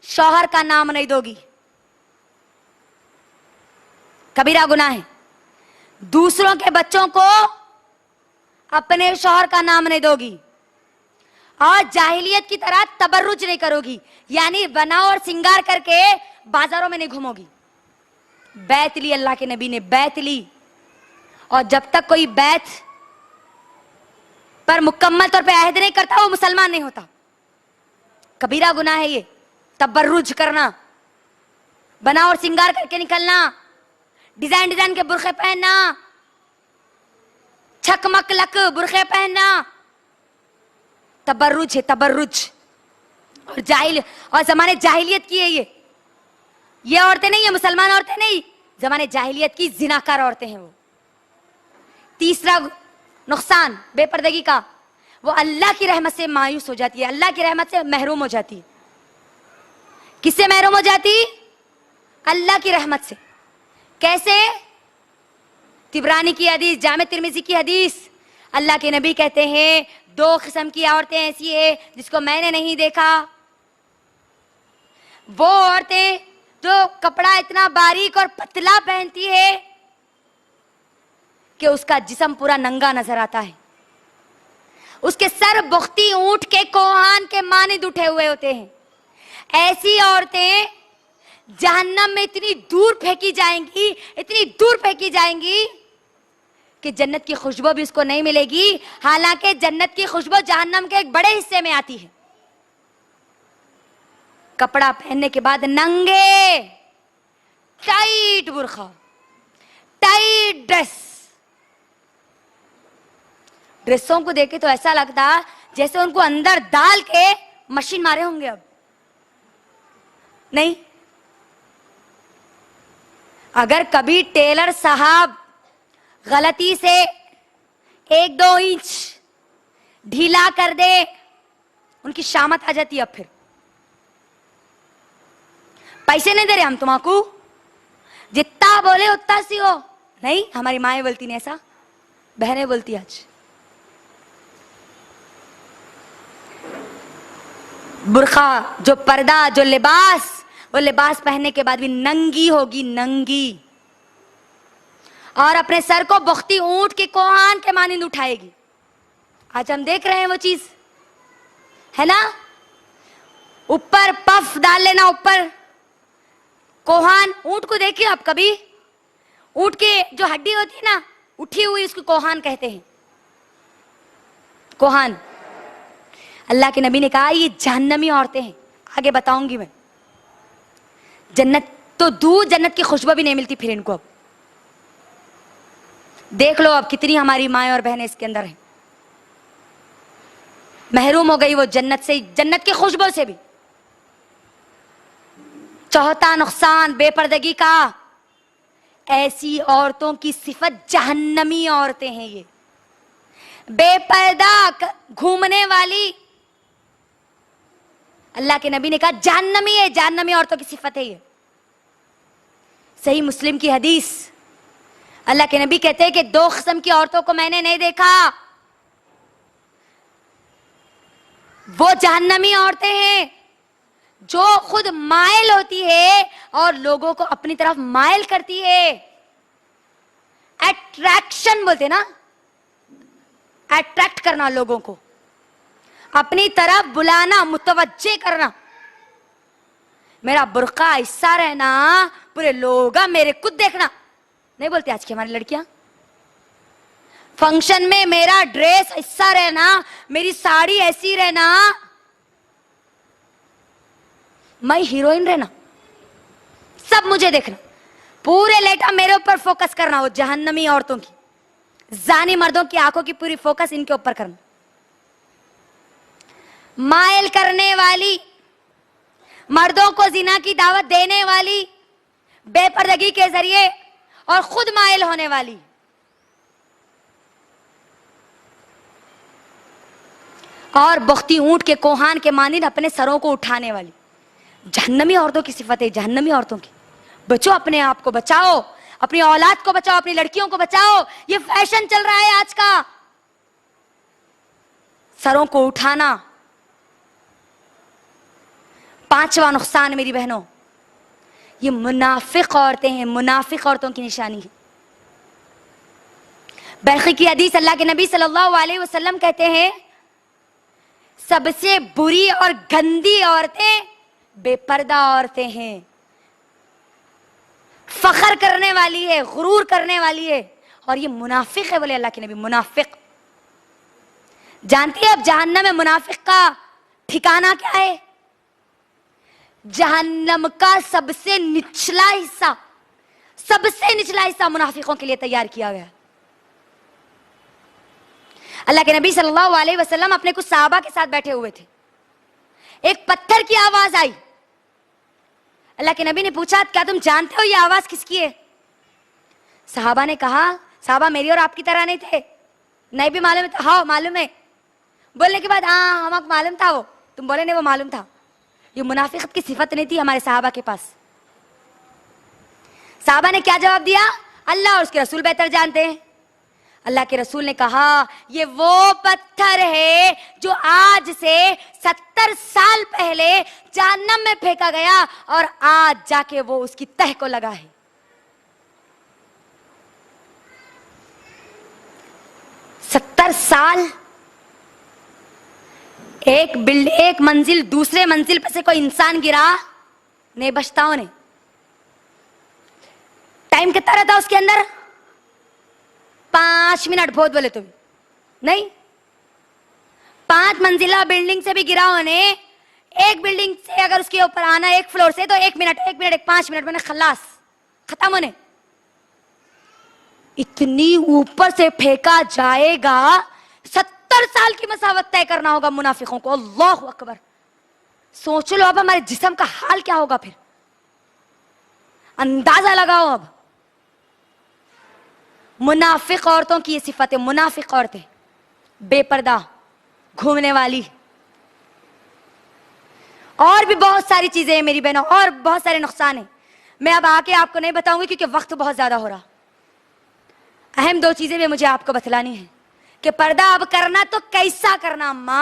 शौहर का नाम नहीं दोगी। कबीरा गुनाह है। दूसरों के बच्चों को अपने शौहर का नाम नहीं दोगी, और जाहिलियत की तरह तबर्रुज नहीं करोगी, यानी बना और सिंगार करके बाजारों में नहीं घूमोगी। बैत ली अल्लाह के नबी ने, बैत ली। और जब तक कोई बैत पर मुकम्मल तौर पे अहद नहीं करता, वो मुसलमान नहीं होता। कबीरा गुनाह है ये, तबर्रुज करना, बना और सिंगार करके निकलना, डिजाइन डिजाइन के बुरखे पहनना, छकमक लक बुरखे पहनना, तबर्रुज है, तबर्रुज। और जमाने जाहिलियत की है ये औरतें नहीं, ये मुसलमान औरतें नहीं, जमाने जाहिलियत की जिनाकार औरतें हैं वो। तीसरा नुकसान बेपर्दगी का, वो अल्लाह की रहमत से मायूस हो जाती है, अल्लाह की रहमत से महरूम हो जाती है। किससे महरूम हो जाती? अल्लाह की रहमत से। कैसे? तिबरानी की हदीस, जामे तिर्मिज़ी की हदीस, अल्लाह के नबी कहते हैं, दो किस्म की औरतें ऐसी है जिसको मैंने नहीं देखा। वो औरतें जो कपड़ा इतना बारीक और पतला पहनती है कि उसका जिस्म पूरा नंगा नजर आता है, उसके सर बुख्ती ऊंट के कोहान के मानिंद उठे हुए होते हैं। ऐसी औरतें जहन्नम में इतनी दूर फेंकी जाएंगी, इतनी दूर फेंकी जाएंगी कि जन्नत की खुशबू भी उसको नहीं मिलेगी। हालांकि जन्नत की खुशबू जहन्नम के एक बड़े हिस्से में आती है। कपड़ा पहनने के बाद नंगे, टाइट बुर्खा, टाइट ड्रेसों को देखे तो ऐसा लगता जैसे उनको अंदर डाल के मशीन मारे होंगे। अब नहीं, अगर कभी टेलर साहब गलती से 1-2 इंच ढीला कर दे, उनकी शामत आ जाती है। अब फिर पैसे नहीं दे रहे हम तुम्हारा, जितना बोले उतना सी हो। नहीं, हमारी माएं बोलती नहीं ऐसा, बहनें बोलती आज। बुर्खा, जो पर्दा, जो लिबास, वो लिबास पहनने के बाद भी नंगी होगी, नंगी, और अपने सर को बुख्ती ऊंट के कोहान के मानिंद उठाएगी। आज हम देख रहे हैं वो चीज, है ना। ऊपर पफ डाल लेना, ऊपर कोहान। ऊंट को देखिए आप कभी, ऊंट की जो हड्डी होती है ना, उठी हुई, उसको कोहान कहते हैं, कोहान। अल्लाह के नबी ने कहा ये जहन्नमी औरतें हैं। आगे बताऊंगी मैं। जन्नत तो दूर, जन्नत की खुशबू भी नहीं मिलती फिर इनको। अब देख लो अब कितनी हमारी माएं और बहनें इसके अंदर हैं, महरूम हो गई वो जन्नत से, जन्नत की खुशबू से भी। चौथा नुकसान बेपर्दगी का, ऐसी औरतों की सिफत जहन्नमी औरतें हैं ये, बेपर्दा घूमने वाली। अल्लाह के नबी ने कहा जहन्नमी है, जहन्नमी औरतों की सिफत है ये। सही मुस्लिम की हदीस, अल्लाह के नबी कहते हैं कि 2 किस्म की औरतों को मैंने नहीं देखा, वो जहन्नमी औरतें हैं जो खुद माइल होती है और लोगों को अपनी तरफ माइल करती है। अट्रैक्शन बोलते ना, अट्रैक्ट करना, लोगों को अपनी तरफ बुलाना, मुतवज्जे करना। मेरा बुर्का ऐसा रहना, पूरे लोग मेरे खुद देखना, नहीं बोलते आज की हमारी लड़कियां। फंक्शन में मेरा ड्रेस ऐसा रहना, मेरी साड़ी ऐसी रहना, मैं हीरोइन रहना, सब मुझे देखना, पूरे लेटा मेरे ऊपर फोकस करना। वो जहन्नमी औरतों की, जानी मर्दों की आंखों की पूरी फोकस इनके ऊपर करना। मायल करने वाली, मर्दों को जिना की दावत देने वाली, बेपर्दगी के जरिए और खुद मायल होने वाली, और बख्ती ऊंट के कोहान के मानिंद अपने सरों को उठाने वाली। जहन्नमी औरतों की सिफत है, जहन्नमी औरतों की। बचो, अपने आप को बचाओ, अपनी औलाद को बचाओ, अपनी लड़कियों को बचाओ। ये फैशन चल रहा है आज का, सरों को उठाना। पांचवा नुकसान मेरी बहनों, ये मुनाफिक औरतें हैं, मुनाफिक औरतों की निशानी है। बैहक़ी की हदीस, अल्लाह के नबी सल्लल्लाहु अलैहि वसल्लम कहते हैं, सबसे बुरी और गंदी औरतें बेपर्दा औरतें हैं। फखर करने वाली है, गुरूर करने वाली है, और ये मुनाफिक है, बोले अल्लाह के नबी, मुनाफिक। जानती है अब जहन्नम में मुनाफिक का ठिकाना क्या है? जहन्नम का सबसे निचला हिस्सा, सबसे निचला हिस्सा मुनाफिकों के लिए तैयार किया गया। अल्लाह के नबी सल्लल्लाहु अलैहि वसल्लम अपने कुछ सहाबा के साथ बैठे हुए थे। एक पत्थर की आवाज आई। अल्लाह के नबी ने पूछा, क्या तुम जानते हो ये आवाज किसकी है? सहाबा ने कहा, सहाबा मेरी और आपकी तरह नहीं थे, नहीं भी मालूम है? हाँ मालूम है। बोलने के बाद, हाँ हमको मालूम था। वो तुम बोले नहीं, वो मालूम था। ये मुनाफिकत की सिफत नहीं थी हमारे सहाबा के पास। सहाबा ने क्या जवाब दिया? अल्लाह और उसके रसूल बेहतर जानते हैं। अल्लाह के रसूल ने कहा, ये वो पत्थर है जो आज से 70 साल पहले जहन्नम में फेंका गया और आज जाके वो उसकी तह को लगा है। सत्तर साल, एक मंजिल दूसरे मंजिल पे से कोई इंसान गिरा नहीं बचता। उन्हें टाइम कितना रहता उसके अंदर? 5 मिनट। बहुत बोले तुम नहीं, 5 मंजिला बिल्डिंग से भी गिरा होने, एक बिल्डिंग से अगर उसके ऊपर आना एक फ्लोर से, तो 1 मिनट 5 मिनट में खलास, खत्म होने। इतनी ऊपर से फेंका जाएगा, 70 साल की मसावत तय करना होगा मुनाफिकों को। अल्लाह अकबर। सोच लो अब हमारे जिस्म का हाल क्या होगा फिर, अंदाजा लगाओ अब। मुनाफिक औरतों की ये सिफत है। मुनाफिक औरतें बेपर्दा, घूमने वाली, और भी बहुत सारी चीजें हैं मेरी बहनों, और बहुत सारे नुकसान हैं। मैं अब आके आपको नहीं बताऊंगी क्योंकि वक्त बहुत ज्यादा हो रहा। अहम 2 चीजें भी मुझे आपको बतलानी है कि पर्दा अब करना तो कैसा करना। अम्मा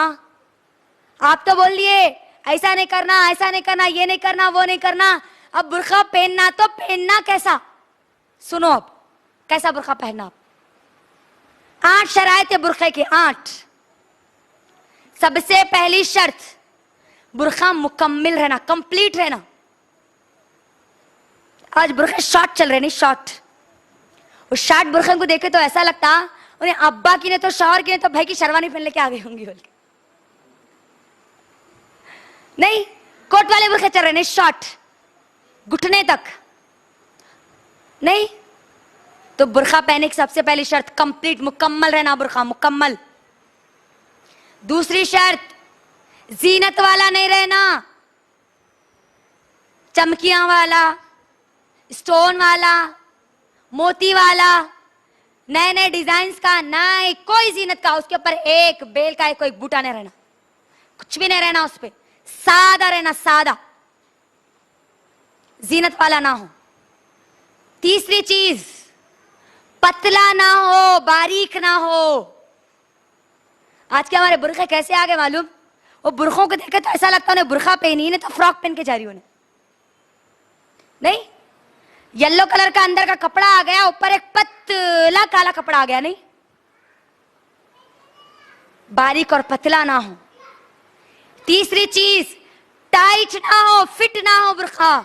आप तो बोल लिए ऐसा नहीं करना, ऐसा नहीं करना, ये नहीं करना, वो नहीं करना। अब बुर्का पहनना तो पहनना कैसा? सुनो अब कैसा बुर्का पहनना। 8 शराइत है बुर्के की, 8। सबसे पहली शर्त, बुर्का मुकम्मिल रहना, कंप्लीट रहना। आज बुर्के शॉर्ट चल रहे, नहीं शॉर्ट। उस शॉर्ट बुर्के को देखे तो ऐसा लगता उन्हें अब्बा की ने तो शौहर की ने तो भाई की शेरवानी पहन लेके आ गई होंगी बोल के। नहीं, कोट वाले बुर्के चल रहे, नहीं शॉर्ट, घुटने तक नहीं। तो बुर्का पहने की सबसे पहली शर्त कंप्लीट, मुकम्मल रहना, बुर्का मुकम्मल। दूसरी शर्त, जीनत वाला नहीं रहना, चमकियां वाला, स्टोन वाला, मोती वाला, नए नए डिजाइन का नहीं, कोई जीनत का। उसके ऊपर एक बेल का कोई बूटा नहीं रहना, कुछ भी नहीं रहना उस पे, सादा रहना, सादा, जीनत वाला ना हो। तीसरी चीज, पतला ना हो, बारीक ना हो। आज के हमारे बुर्खे कैसे आ गए मालूम? वो बुर्खों को देखे तो ऐसा लगता है उन्हें बुर्खा पहनी है तो फ्रॉक पहन के जा रही नहीं। येलो कलर का अंदर का कपड़ा आ गया, ऊपर एक पतला काला कपड़ा आ गया। नहीं, बारीक और पतला ना हो। तीसरी चीज, टाइट ना हो, फिट ना हो बुर्खा।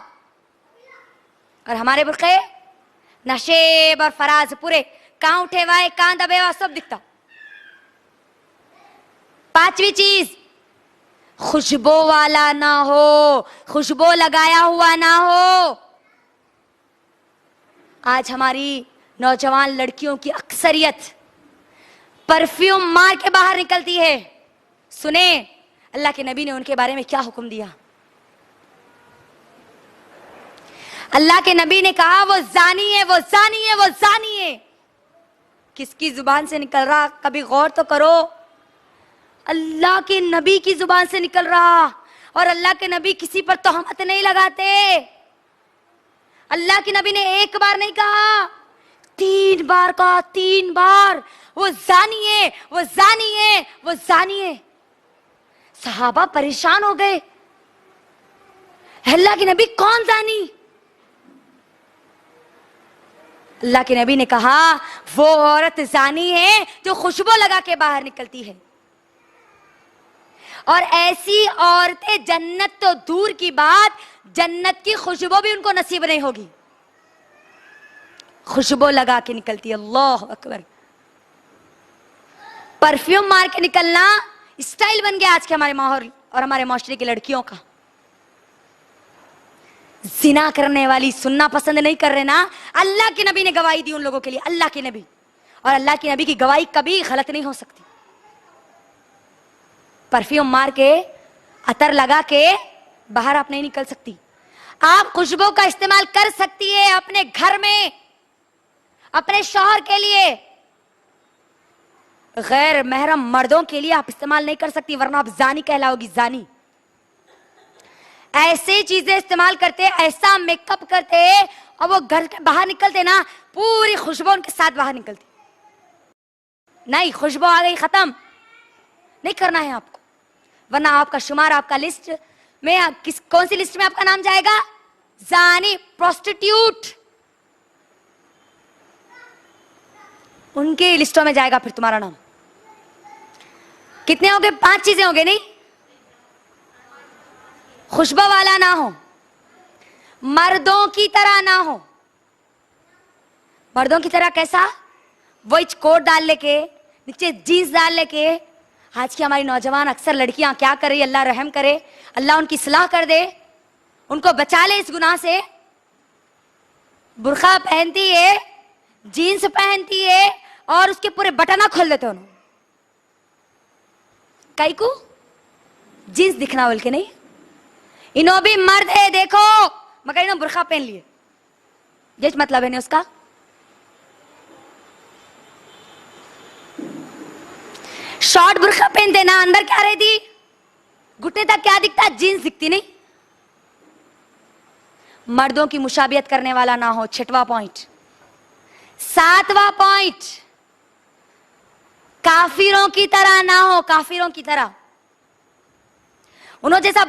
और हमारे बुर्खे नशेब और फराज पूरे, कहां उठे हुआ है, कहां दबे हुआ, सब दिखता। पांचवी चीज, खुशबू वाला ना हो, खुशबू लगाया हुआ ना हो। आज हमारी नौजवान लड़कियों की अक्सरियत परफ्यूम मार के बाहर निकलती है। सुने, अल्लाह के नबी ने उनके बारे में क्या हुक्म दिया? अल्लाह के नबी ने कहा वो जानी है, वो जानी है, वो जानी है। किसकी जुबान से निकल रहा? कभी गौर तो करो। अल्लाह के नबी की जुबान से निकल रहा। और अल्लाह के नबी किसी पर तोहमत नहीं लगाते। अल्लाह के नबी ने एक बार नहीं कहा, 3 बार कहा, 3 बार। वो जानी है, वो जानी है, वो जानी है। सहाबा परेशान हो गए, अल्लाह के नबी कौन जानी? अल्लाह के नबी ने कहा वो औरत जानी है जो खुशबू लगा के बाहर निकलती है। और ऐसी औरतें जन्नत तो दूर की बात, जन्नत की खुशबू भी उनको नसीब नहीं होगी। खुशबू लगा के निकलती है। अल्लाह अकबर। परफ्यूम मार के निकलना स्टाइल बन गया आज के हमारे माहौल और हमारे माशरे की लड़कियों का। जिना करने वाली सुनना पसंद नहीं कर रहे ना, अल्लाह के नबी ने गवाही दी उन लोगों के लिए, अल्लाह के नबी। और अल्लाह के नबी की गवाही कभी गलत नहीं हो सकती। परफ्यूम मार के, अतर लगा के बाहर आप नहीं निकल सकती। आप खुशबू का इस्तेमाल कर सकती है अपने घर में, अपने शौहर के लिए। गैर महरम मर्दों के लिए आप इस्तेमाल नहीं कर सकती, वरना आप जानी कहलाओगी, जानी। ऐसे चीजें इस्तेमाल करते, ऐसा मेकअप करते, और वो घर के बाहर निकलते ना, पूरी खुशबू उनके साथ बाहर निकलती। नहीं, खुशबू आ गई, खत्म नहीं करना है आपको, वरना आपका शुमार, आपका लिस्ट में कौन सी लिस्ट में आपका नाम जाएगा? जानी, प्रोस्टिट्यूट, उनकी लिस्टों में जाएगा फिर तुम्हारा नाम। कितने हो गए? 5 चीजें हो गई। नहीं, खुशबू वाला ना हो, मर्दों की तरह ना हो। मर्दों की तरह कैसा? वही कोट डाल लेके, नीचे जीन्स डाल लेके। आज की हमारी नौजवान अक्सर लड़कियां क्या कर रही है, अल्लाह रहम करे, अल्लाह उनकी सलाह कर दे, उनको बचा ले इस गुनाह से। बुर्का पहनती है, जीन्स पहनती है, और उसके पूरे बटना खोल देते उन्होंने। कई को जीन्स दिखना बोल के नहीं, इन्हों भी मर्द है देखो, मगर इन्हों बुर्का पहन लिए, ये मतलब है नहीं उसका। शॉर्ट बुर्का पहन देना, अंदर क्या रहती, घुटने तक क्या दिखता, जीन्स दिखती नहीं। मर्दों की मुशाबियत करने वाला ना हो, 6वां पॉइंट। 7वां पॉइंट, काफिरों की तरह ना हो, काफिरों की तरह। उन्होंने जैसा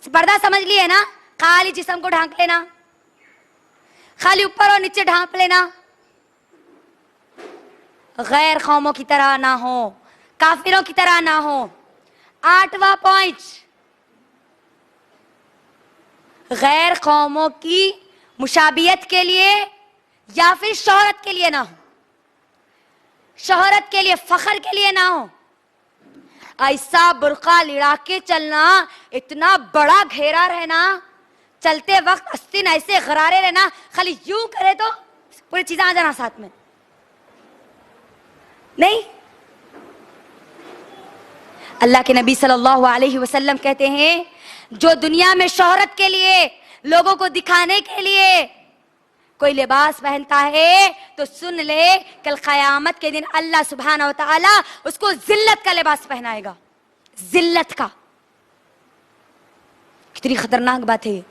पर्दा समझ लिए ना, खाली जिस्म को ढांक लेना, खाली ऊपर और नीचे ढांप लेना। गैर कौमों की तरह ना हो, काफिरों की तरह ना हो। 8वां पॉइंट, गैर कौमों की मुशाबियत के लिए या फिर शोहरत के लिए ना हो, शोहरत के लिए, फखर के लिए ना हो। ऐसा बुर्का लिड़ा के चलना, इतना बड़ा घेरा रहना, चलते वक्त अस्तीन ऐसे गरारे रहना, खाली यूं करे तो पूरी चीजें आ जाना साथ में। नहीं, अल्लाह के नबी सल्लल्लाहु अलैहि वसल्लम कहते हैं, जो दुनिया में शोहरत के लिए, लोगों को दिखाने के लिए कोई लिबास पहनता है, तो सुन ले, कल क़यामत के दिन अल्लाह सुब्हानहू व तआला उसको जिल्लत का लिबास पहनाएगा, जिल्लत का। कितनी खतरनाक बात है।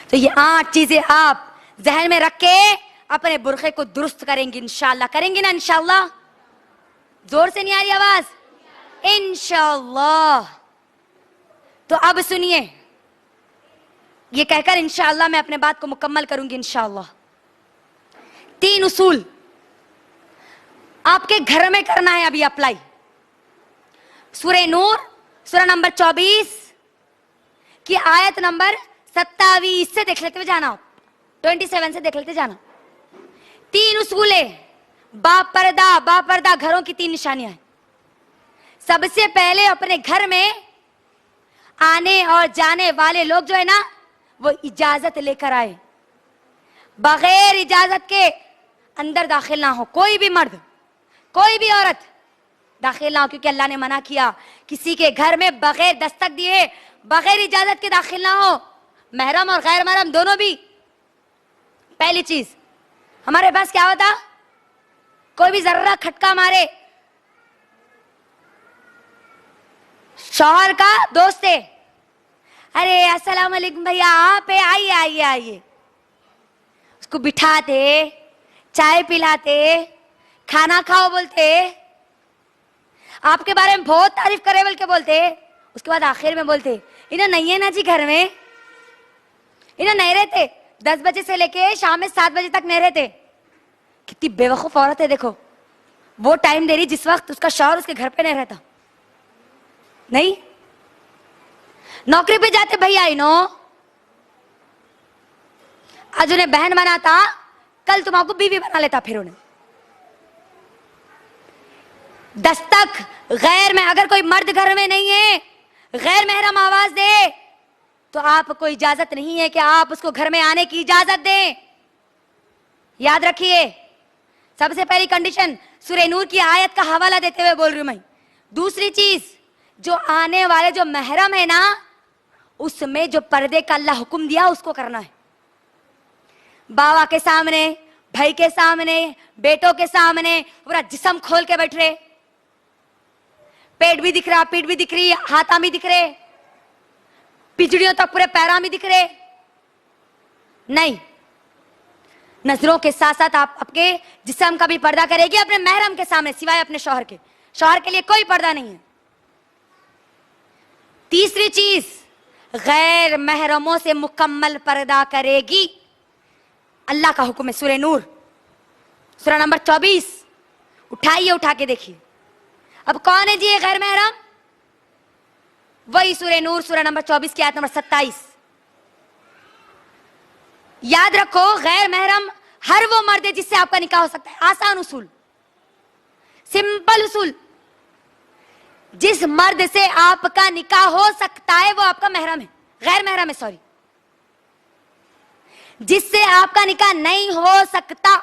तो ये 8 चीजें आप जहन में रख के अपने बुर्खे को दुरुस्त करेंगे इंशाअल्लाह। करेंगे ना इंशाअल्लाह? जोर से नहीं आ रही आवाज? इंशाअल्लाह। तो अब सुनिए, ये कहकर इंशाअल्लाह मैं अपने बात को मुकम्मल करूंगी इंशाअल्लाह। 3 उसूल आपके घर में करना है अभी अप्लाई। सूरह नूर, सूरह नंबर 24 की आयत नंबर 27 से देख लेते हुए जाना, 27 से देख लेते जाना। 3 उसूले, बापर्दा घरों की 3 निशानियां हैं। सबसे पहले अपने घर में आने और जाने वाले लोग जो है ना, वो इजाजत लेकर आए, बगैर इजाजत के अंदर दाखिल ना हो। कोई भी मर्द, कोई भी औरत दाखिल ना हो, क्योंकि अल्लाह ने मना किया किसी के घर में बगैर दस्तक दिए, बगैर इजाजत के दाखिल ना हो, महरम और गैर महरम दोनों भी। पहली चीज, हमारे पास क्या होता, कोई भी जर्रा खटका मारे, शौहर का दोस्त है, अरे अस्सलाम वालेकुम भैया, आप है, आइए आइए आइए, उसको बिठाते, चाय पिलाते, खाना खाओ बोलते, आपके बारे में बहुत तारीफ करे बोल के बोलते, उसके बाद आखिर में बोलते इन्हें नहीं है ना जी घर में, इन्हें नहीं रहते, 10 बजे से लेके शाम में 7 बजे तक नहीं रहते। कितनी बेवकूफ औरत है, देखो वो टाइम दे रही जिस वक्त उसका शौहर उसके घर पे नहीं रहता। नहीं, नौकरी पे जाते भैया, इनो आज उन्हें बहन बनाता, कल तुम्हारा बीवी बना लेता। फिर उन्हें दस्तक गैर में, अगर कोई मर्द घर में नहीं है, गैर महरम आवाज दे तो आपको इजाजत नहीं है कि आप उसको घर में आने की इजाजत दें। याद रखिए, सबसे पहली कंडीशन, सूरह नूर की आयत का हवाला देते हुए बोल रही हूं मैं। दूसरी चीज, जो आने वाले जो महरम है ना, उसमें जो पर्दे का अल्लाह हुक्म दिया उसको करना है। बाबा के सामने, भाई के सामने, बेटों के सामने पूरा जिस्म खोल के बैठ रहे, पेट भी दिख रहा, पीठ भी दिख रही, हाथा भी दिख रहे, पिजड़ियों तक पूरे पैरा भी दिख रहे। नहीं, नजरों के साथ साथ आप आपके जिस्म का भी पर्दा करेगी अपने महरम के सामने, सिवाय अपने शौहर के। शौहर के लिए कोई पर्दा नहीं है। तीसरी चीज, गैर महरमों से मुकम्मल पर्दा करेगी। अल्लाह का हुक्म है, सूरह नूर सूरह नंबर 24, उठाइए, उठा के देखिए। अब कौन है जी ये गैर महरम? वही सूरह नूर सूरह नंबर 24 की आयत नंबर 27। याद रखो, गैर महरम हर वो मर्द है जिससे आपका निकाह हो सकता है। आसान उसूल, सिंपल उसूल, जिस मर्द से आपका निकाह हो सकता है वो आपका महरम है, गैर महरम है, सॉरी। जिससे आपका निकाह नहीं हो सकता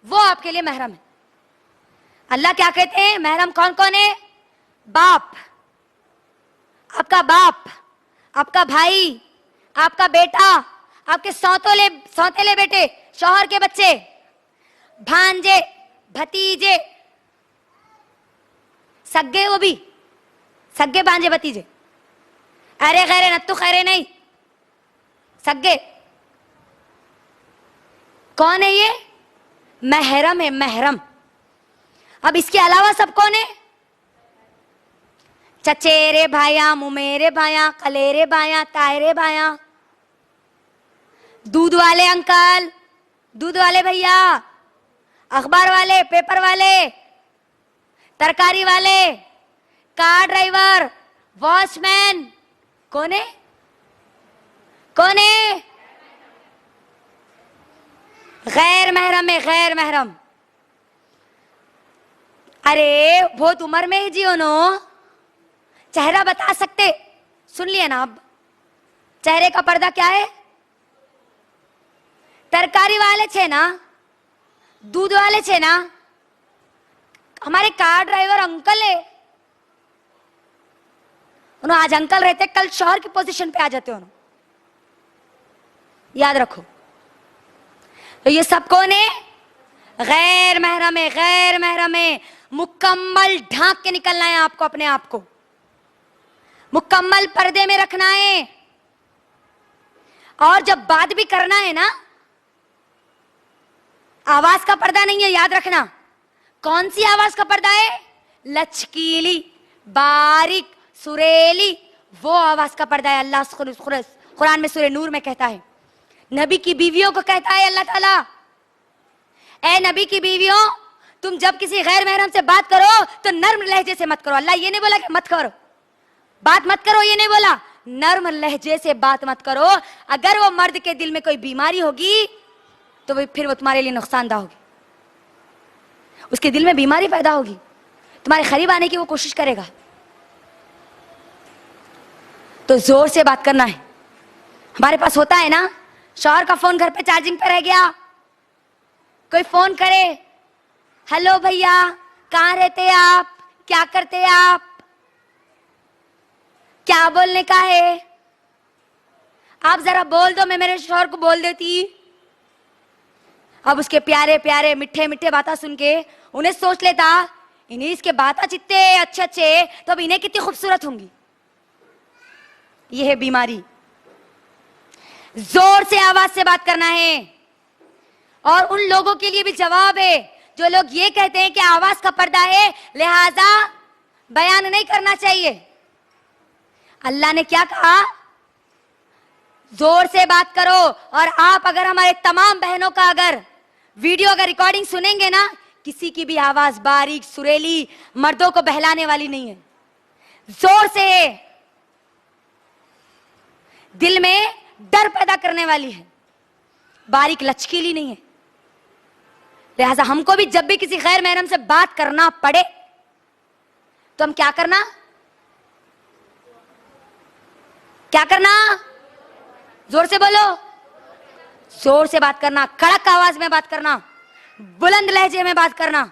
वो आपके लिए महरम है। अल्लाह क्या कहते हैं, महरम कौन कौन है? बाप, आपका बाप, आपका भाई, आपका बेटा, आपके सौतेले बेटे, शौहर के बच्चे, भांजे, भतीजे, सग्गे, वो भी सग्गे भांजे भतीजे, अरे गैरे नत्तू खैरे नहीं, सग्गे। कौन है ये? महरम है, महरम। अब इसके अलावा सब कौन है? चचेरे भाया, मुमेरे भाया, कलेरे भाया, तायरे भाया, दूध वाले अंकल, दूध वाले भैया, अखबार वाले, पेपर वाले, तरकारी वाले, कार ड्राइवर, वॉचमैन। कौन है? कौन है? गैर महरम है, गैर महरम। अरे बहुत उम्र में ही जियो नो, चेहरा बता सकते, सुन लिया ना। अब चेहरे का पर्दा क्या है? तरकारी वाले छे ना, दूध वाले छे ना, हमारे कार ड्राइवर अंकल है, उन्होंने आज अंकल रहते, कल शौहर की पोजीशन पे आ जाते हो। याद रखो, तो ये सब कौन है? गैर महरम है, गैर महरम है। मुकम्मल ढांक के निकलना है आपको, अपने आप को मुकम्मल पर्दे में रखना है। और जब बात भी करना है ना, आवाज का पर्दा नहीं है, याद रखना। कौन सी आवाज का पर्दा है? लचकीली, बारीक, सुरेली, वो आवाज का पर्दा है। अल्लाह कुरान में सूरह नूर में कहता है, नबी की बीवियों को कहता है अल्लाह ताला, ए नबी की बीवियों, तुम जब किसी गैर महरम से बात करो तो नर्म लहजे से मत करो। अल्लाह ये नहीं बोला कि मत करो, बात मत करो, ये नहीं बोला, नर्म लहजे से बात मत करो। अगर वो मर्द के दिल में कोई बीमारी होगी तो फिर वो तुम्हारे लिए नुकसानदा होगी, उसके दिल में बीमारी पैदा होगी, तुम्हारे करीब आने की वो कोशिश करेगा। तो जोर से बात करना है। हमारे पास होता है ना, शौहर का फोन घर पे चार्जिंग पे रह गया, कोई फोन करे, हेलो भैया कहाँ रहते आप, क्या करते हैं आप? क्या बोलने का है? आप जरा बोल दो, मैं मेरे शौहर को बोल देती। अब उसके प्यारे प्यारे मीठे मीठे बातें सुन के उन्हें सोच लेता, इन्हें इसके बातें चित्ते अच्छे अच्छे, तो अब इन्हें कितनी खूबसूरत होंगी। यह है बीमारी। जोर से आवाज से बात करना है। और उन लोगों के लिए भी जवाब है जो लोग ये कहते हैं कि आवाज का पर्दा है, लिहाजा बयान नहीं करना चाहिए। अल्लाह ने क्या कहा? जोर से बात करो। और आप अगर हमारे तमाम बहनों का अगर वीडियो अगर रिकॉर्डिंग सुनेंगे ना, किसी की भी आवाज बारीक सुरीली मर्दों को बहलाने वाली नहीं है, जोर से है, दिल में डर पैदा करने वाली है, बारीक लचकीली नहीं है। लिहाजा हमको भी जब भी किसी गैर महरम से बात करना पड़े तो हम क्या करना? क्या करना? जोर से बोलो। जोर से बात करना, कड़क आवाज में बात करना, बुलंद लहजे में बात करना।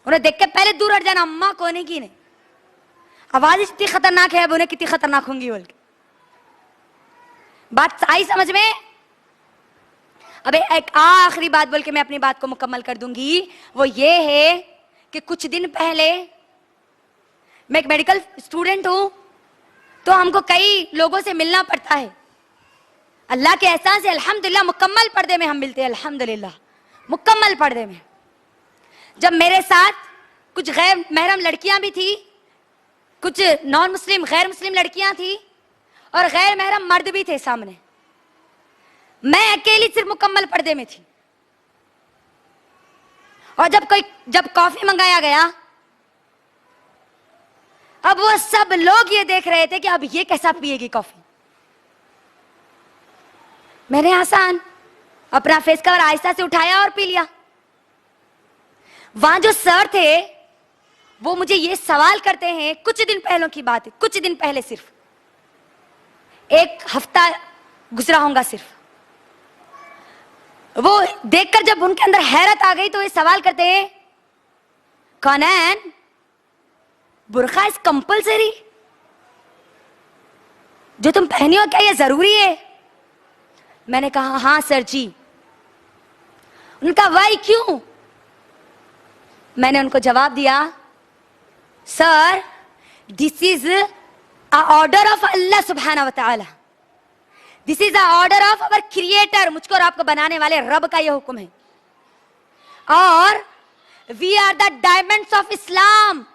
उन्हें देख के पहले दूर हट जाना, अम्मा कोने की नहीं, आवाज इतनी खतरनाक है, अब उन्हें कितनी खतरनाक होंगी बोल के। बात आई समझ में? अब एक आखिरी बात बोल के मैं अपनी बात को मुकम्मल कर दूंगी। वो ये है कि कुछ दिन पहले, मैं एक मेडिकल स्टूडेंट हूं, तो हमको कई लोगों से मिलना पड़ता है। अल्लाह के एहसान से अल्हम्दुलिल्लाह मुकम्मल पर्दे में हम मिलते हैं, अल्हम्दुलिल्लाह मुकम्मल पर्दे में। जब मेरे साथ कुछ गैर महरम लड़कियां भी थी, कुछ नॉन मुस्लिम गैर मुस्लिम लड़कियां थी, और गैर महरम मर्द भी थे सामने, मैं अकेली सिर्फ मुकम्मल पर्दे में थी। और जब कॉफी मंगाया गया, अब वो सब लोग ये देख रहे थे कि अब ये कैसा पिएगी कॉफी। मैंने आसान अपना फेस कवर आहिस्ता से उठाया और पी लिया। वहां जो सर थे वो मुझे ये सवाल करते हैं, कुछ दिन पहले की बात है, कुछ दिन पहले, सिर्फ एक हफ्ता गुजरा होगा सिर्फ, वो देखकर जब उनके अंदर हैरत आ गई तो ये सवाल करते हैं, कौनैन बुर्का इज कंपल्सरी? जो तुम पहनी हो क्या ये जरूरी है? मैंने कहा हाँ सर जी। उनका वाई क्यों? मैंने उनको जवाब दिया, sir this is a order of Allah सुब्हानहू व तआला, this is a order of our creator, मुझको और आपको बनाने वाले रब का यह हुक्म है। और we are the diamonds of Islam,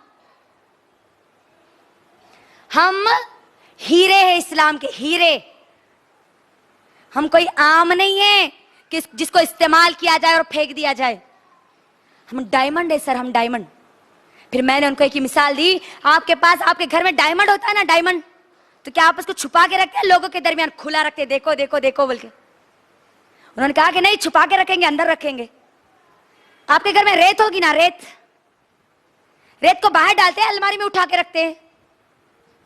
हम हीरे हैं इस्लाम के, हीरे। हम कोई आम नहीं है कि जिसको इस्तेमाल किया जाए और फेंक दिया जाए। हम डायमंड है सर, हम डायमंड। फिर मैंने उनको एक ही मिसाल दी, आपके पास आपके घर में डायमंड होता है ना, डायमंड, तो क्या आप उसको छुपा के रखते हैं, लोगों के दरमियान खुला रखते हैं, देखो देखो देखो बोल के? उन्होंने कहा कि नहीं, छुपा के रखेंगे, अंदर रखेंगे। आपके घर में रेत होगी ना, रेत को बाहर डालते हैं, अलमारी में उठा के रखते हैं,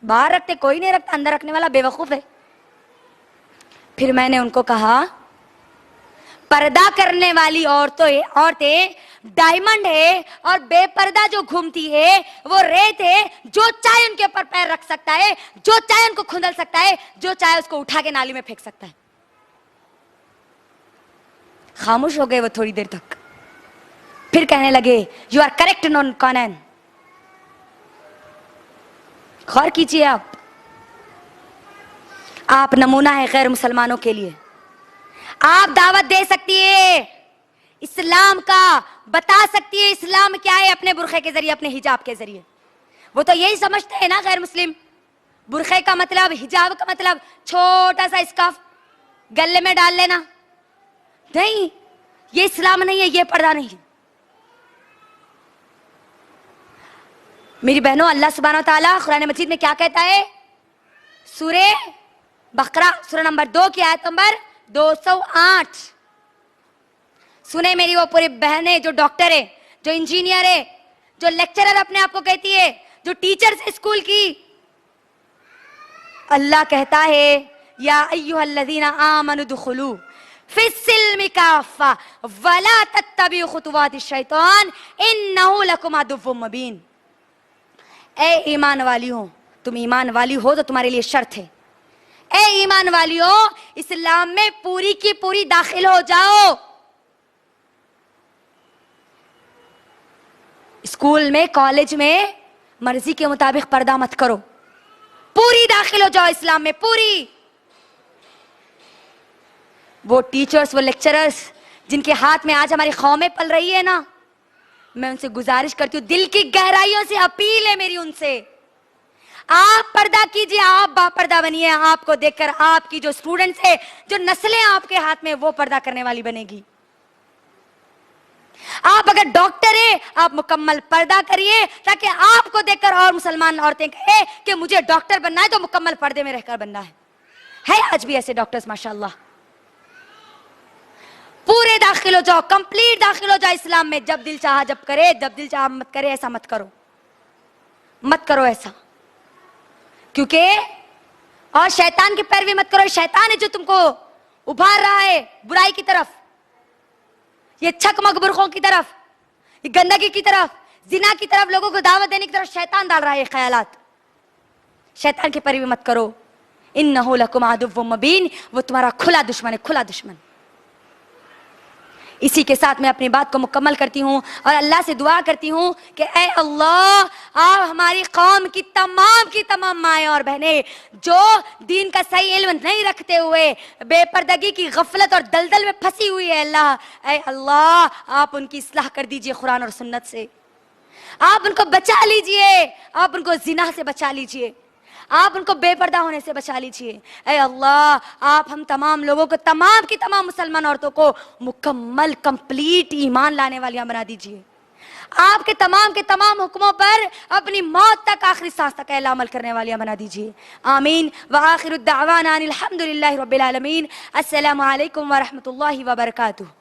बाहर रखते कोई नहीं रखता, अंदर रखने वाला बेवकूफ है। फिर मैंने उनको कहा, पर्दा करने वाली औरतें डायमंड है, और बेपर्दा जो घूमती है वो रेत है। जो चाहे उनके ऊपर पैर रख सकता है, जो चाहे उनको खुंदल सकता है, जो चाहे उसको उठा के नाली में फेंक सकता है। खामोश हो गए वो थोड़ी देर तक, फिर कहने लगे, यू आर करेक्ट नॉन कौनैन। गौर कीजिए, आप नमूना है गैर मुसलमानों के लिए। आप दावत दे सकती है इस्लाम का, बता सकती है इस्लाम क्या है अपने बुरखे के जरिए, अपने हिजाब के जरिए। वो तो यही समझते हैं ना गैर मुस्लिम, बुरखे का मतलब, हिजाब का मतलब छोटा सा स्कार्फ गले में डाल लेना। नहीं, ये इस्लाम नहीं है, ये पर्दा नहीं है। मेरी बहनों, अल्लाह सुब्हानहू व तआला कुरान मजीद में क्या कहता है? सूरे बकरा सूरा नंबर 2 की आयत नंबर 208। सुने मेरी वो पूरी बहनें जो डॉक्टर है, जो इंजीनियर है, जो लेक्चरर अपने आप को कहती है, जो टीचर है स्कूल की। अल्लाह कहता है, या अय्युहल्लज़ीना आमनु दुखुलू फिस्सिल्मि काफ़ा वला तत्तबिउ खुतुवातिश शैतान इन्नहु लकुम अदुव्वुम मुबीन। ए ईमान वालियों, तुम ईमान वाली हो तो तुम्हारे लिए शर्त है। ए ईमान वालियों, इस्लाम में पूरी की पूरी दाखिल हो जाओ। स्कूल में, कॉलेज में मर्जी के मुताबिक पर्दा मत करो, पूरी दाखिल हो जाओ इस्लाम में, पूरी। वो टीचर्स, वो लेक्चरर्स जिनके हाथ में आज हमारी कौमें पल रही है ना, मैं उनसे गुजारिश करती हूँ, दिल की गहराइयों से अपील है मेरी उनसे, आप पर्दा कीजिए, आप बापर्दा बनिए। आपको देखकर आपकी जो स्टूडेंट्स है, जो नस्लें आपके हाथ में, वो पर्दा करने वाली बनेगी। आप अगर डॉक्टर है, आप मुकम्मल पर्दा करिए ताकि आपको देखकर और मुसलमान औरतें कहे कि मुझे डॉक्टर बनना है तो मुकम्मल पर्दे में रहकर बनना है आज भी ऐसे डॉक्टर्स माशाल्लाह। पूरे दाखिल हो जाओ, कंप्लीट दाखिल हो जाओ इस्लाम में। जब दिल चाहा जब करे, जब दिल चाहा मत करे, ऐसा मत करो, मत करो ऐसा। क्योंकि और शैतान की पैरवी मत करो। शैतान है जो तुमको उभार रहा है बुराई की तरफ, ये छक मकबुरखों की तरफ, ये गंदगी की तरफ, जिना की तरफ, लोगों को दावत देने की तरफ शैतान डाल रहा है ये ख्यालात। शैतान की पैरवी मत करो। इन्नहु लकुम अदुव्वुम मुबीन, वो तुम्हारा खुला दुश्मन है, खुला दुश्मन। इसी के साथ मैं अपनी बात को मुकम्मल करती हूँ और अल्लाह से दुआ करती हूँ कि ऐ अल्लाह, आप हमारी कौम की तमाम माएँ और बहनें जो दीन का सही इल्म नहीं रखते हुए बेपर्दगी की गफलत और दलदल में फंसी हुई है, अल्लाह, ऐ अल्लाह, आप उनकी इस्लाह कर दीजिए कुरान और सुन्नत से। आप उनको बचा लीजिए, आप उनको जिना से बचा लीजिए, आप उनको बेपर्दा होने से बचा लीजिए। ऐ अल्लाह, आप हम तमाम लोगों को, तमाम की तमाम मुसलमान औरतों को मुकम्मल कंप्लीट ईमान लाने वालियां बना दीजिए। आपके तमाम हुक्मों पर अपनी मौत तक, आखिरी सांस तक अमल करने वालियां बना दीजिए। आमीन। व आखिरु दावाना अनिल हम्दुलिल्लाहि रब्बिल आलमीन। अस्सलामु अलैकुम व रहमतुल्लाहि व बरकातुहू।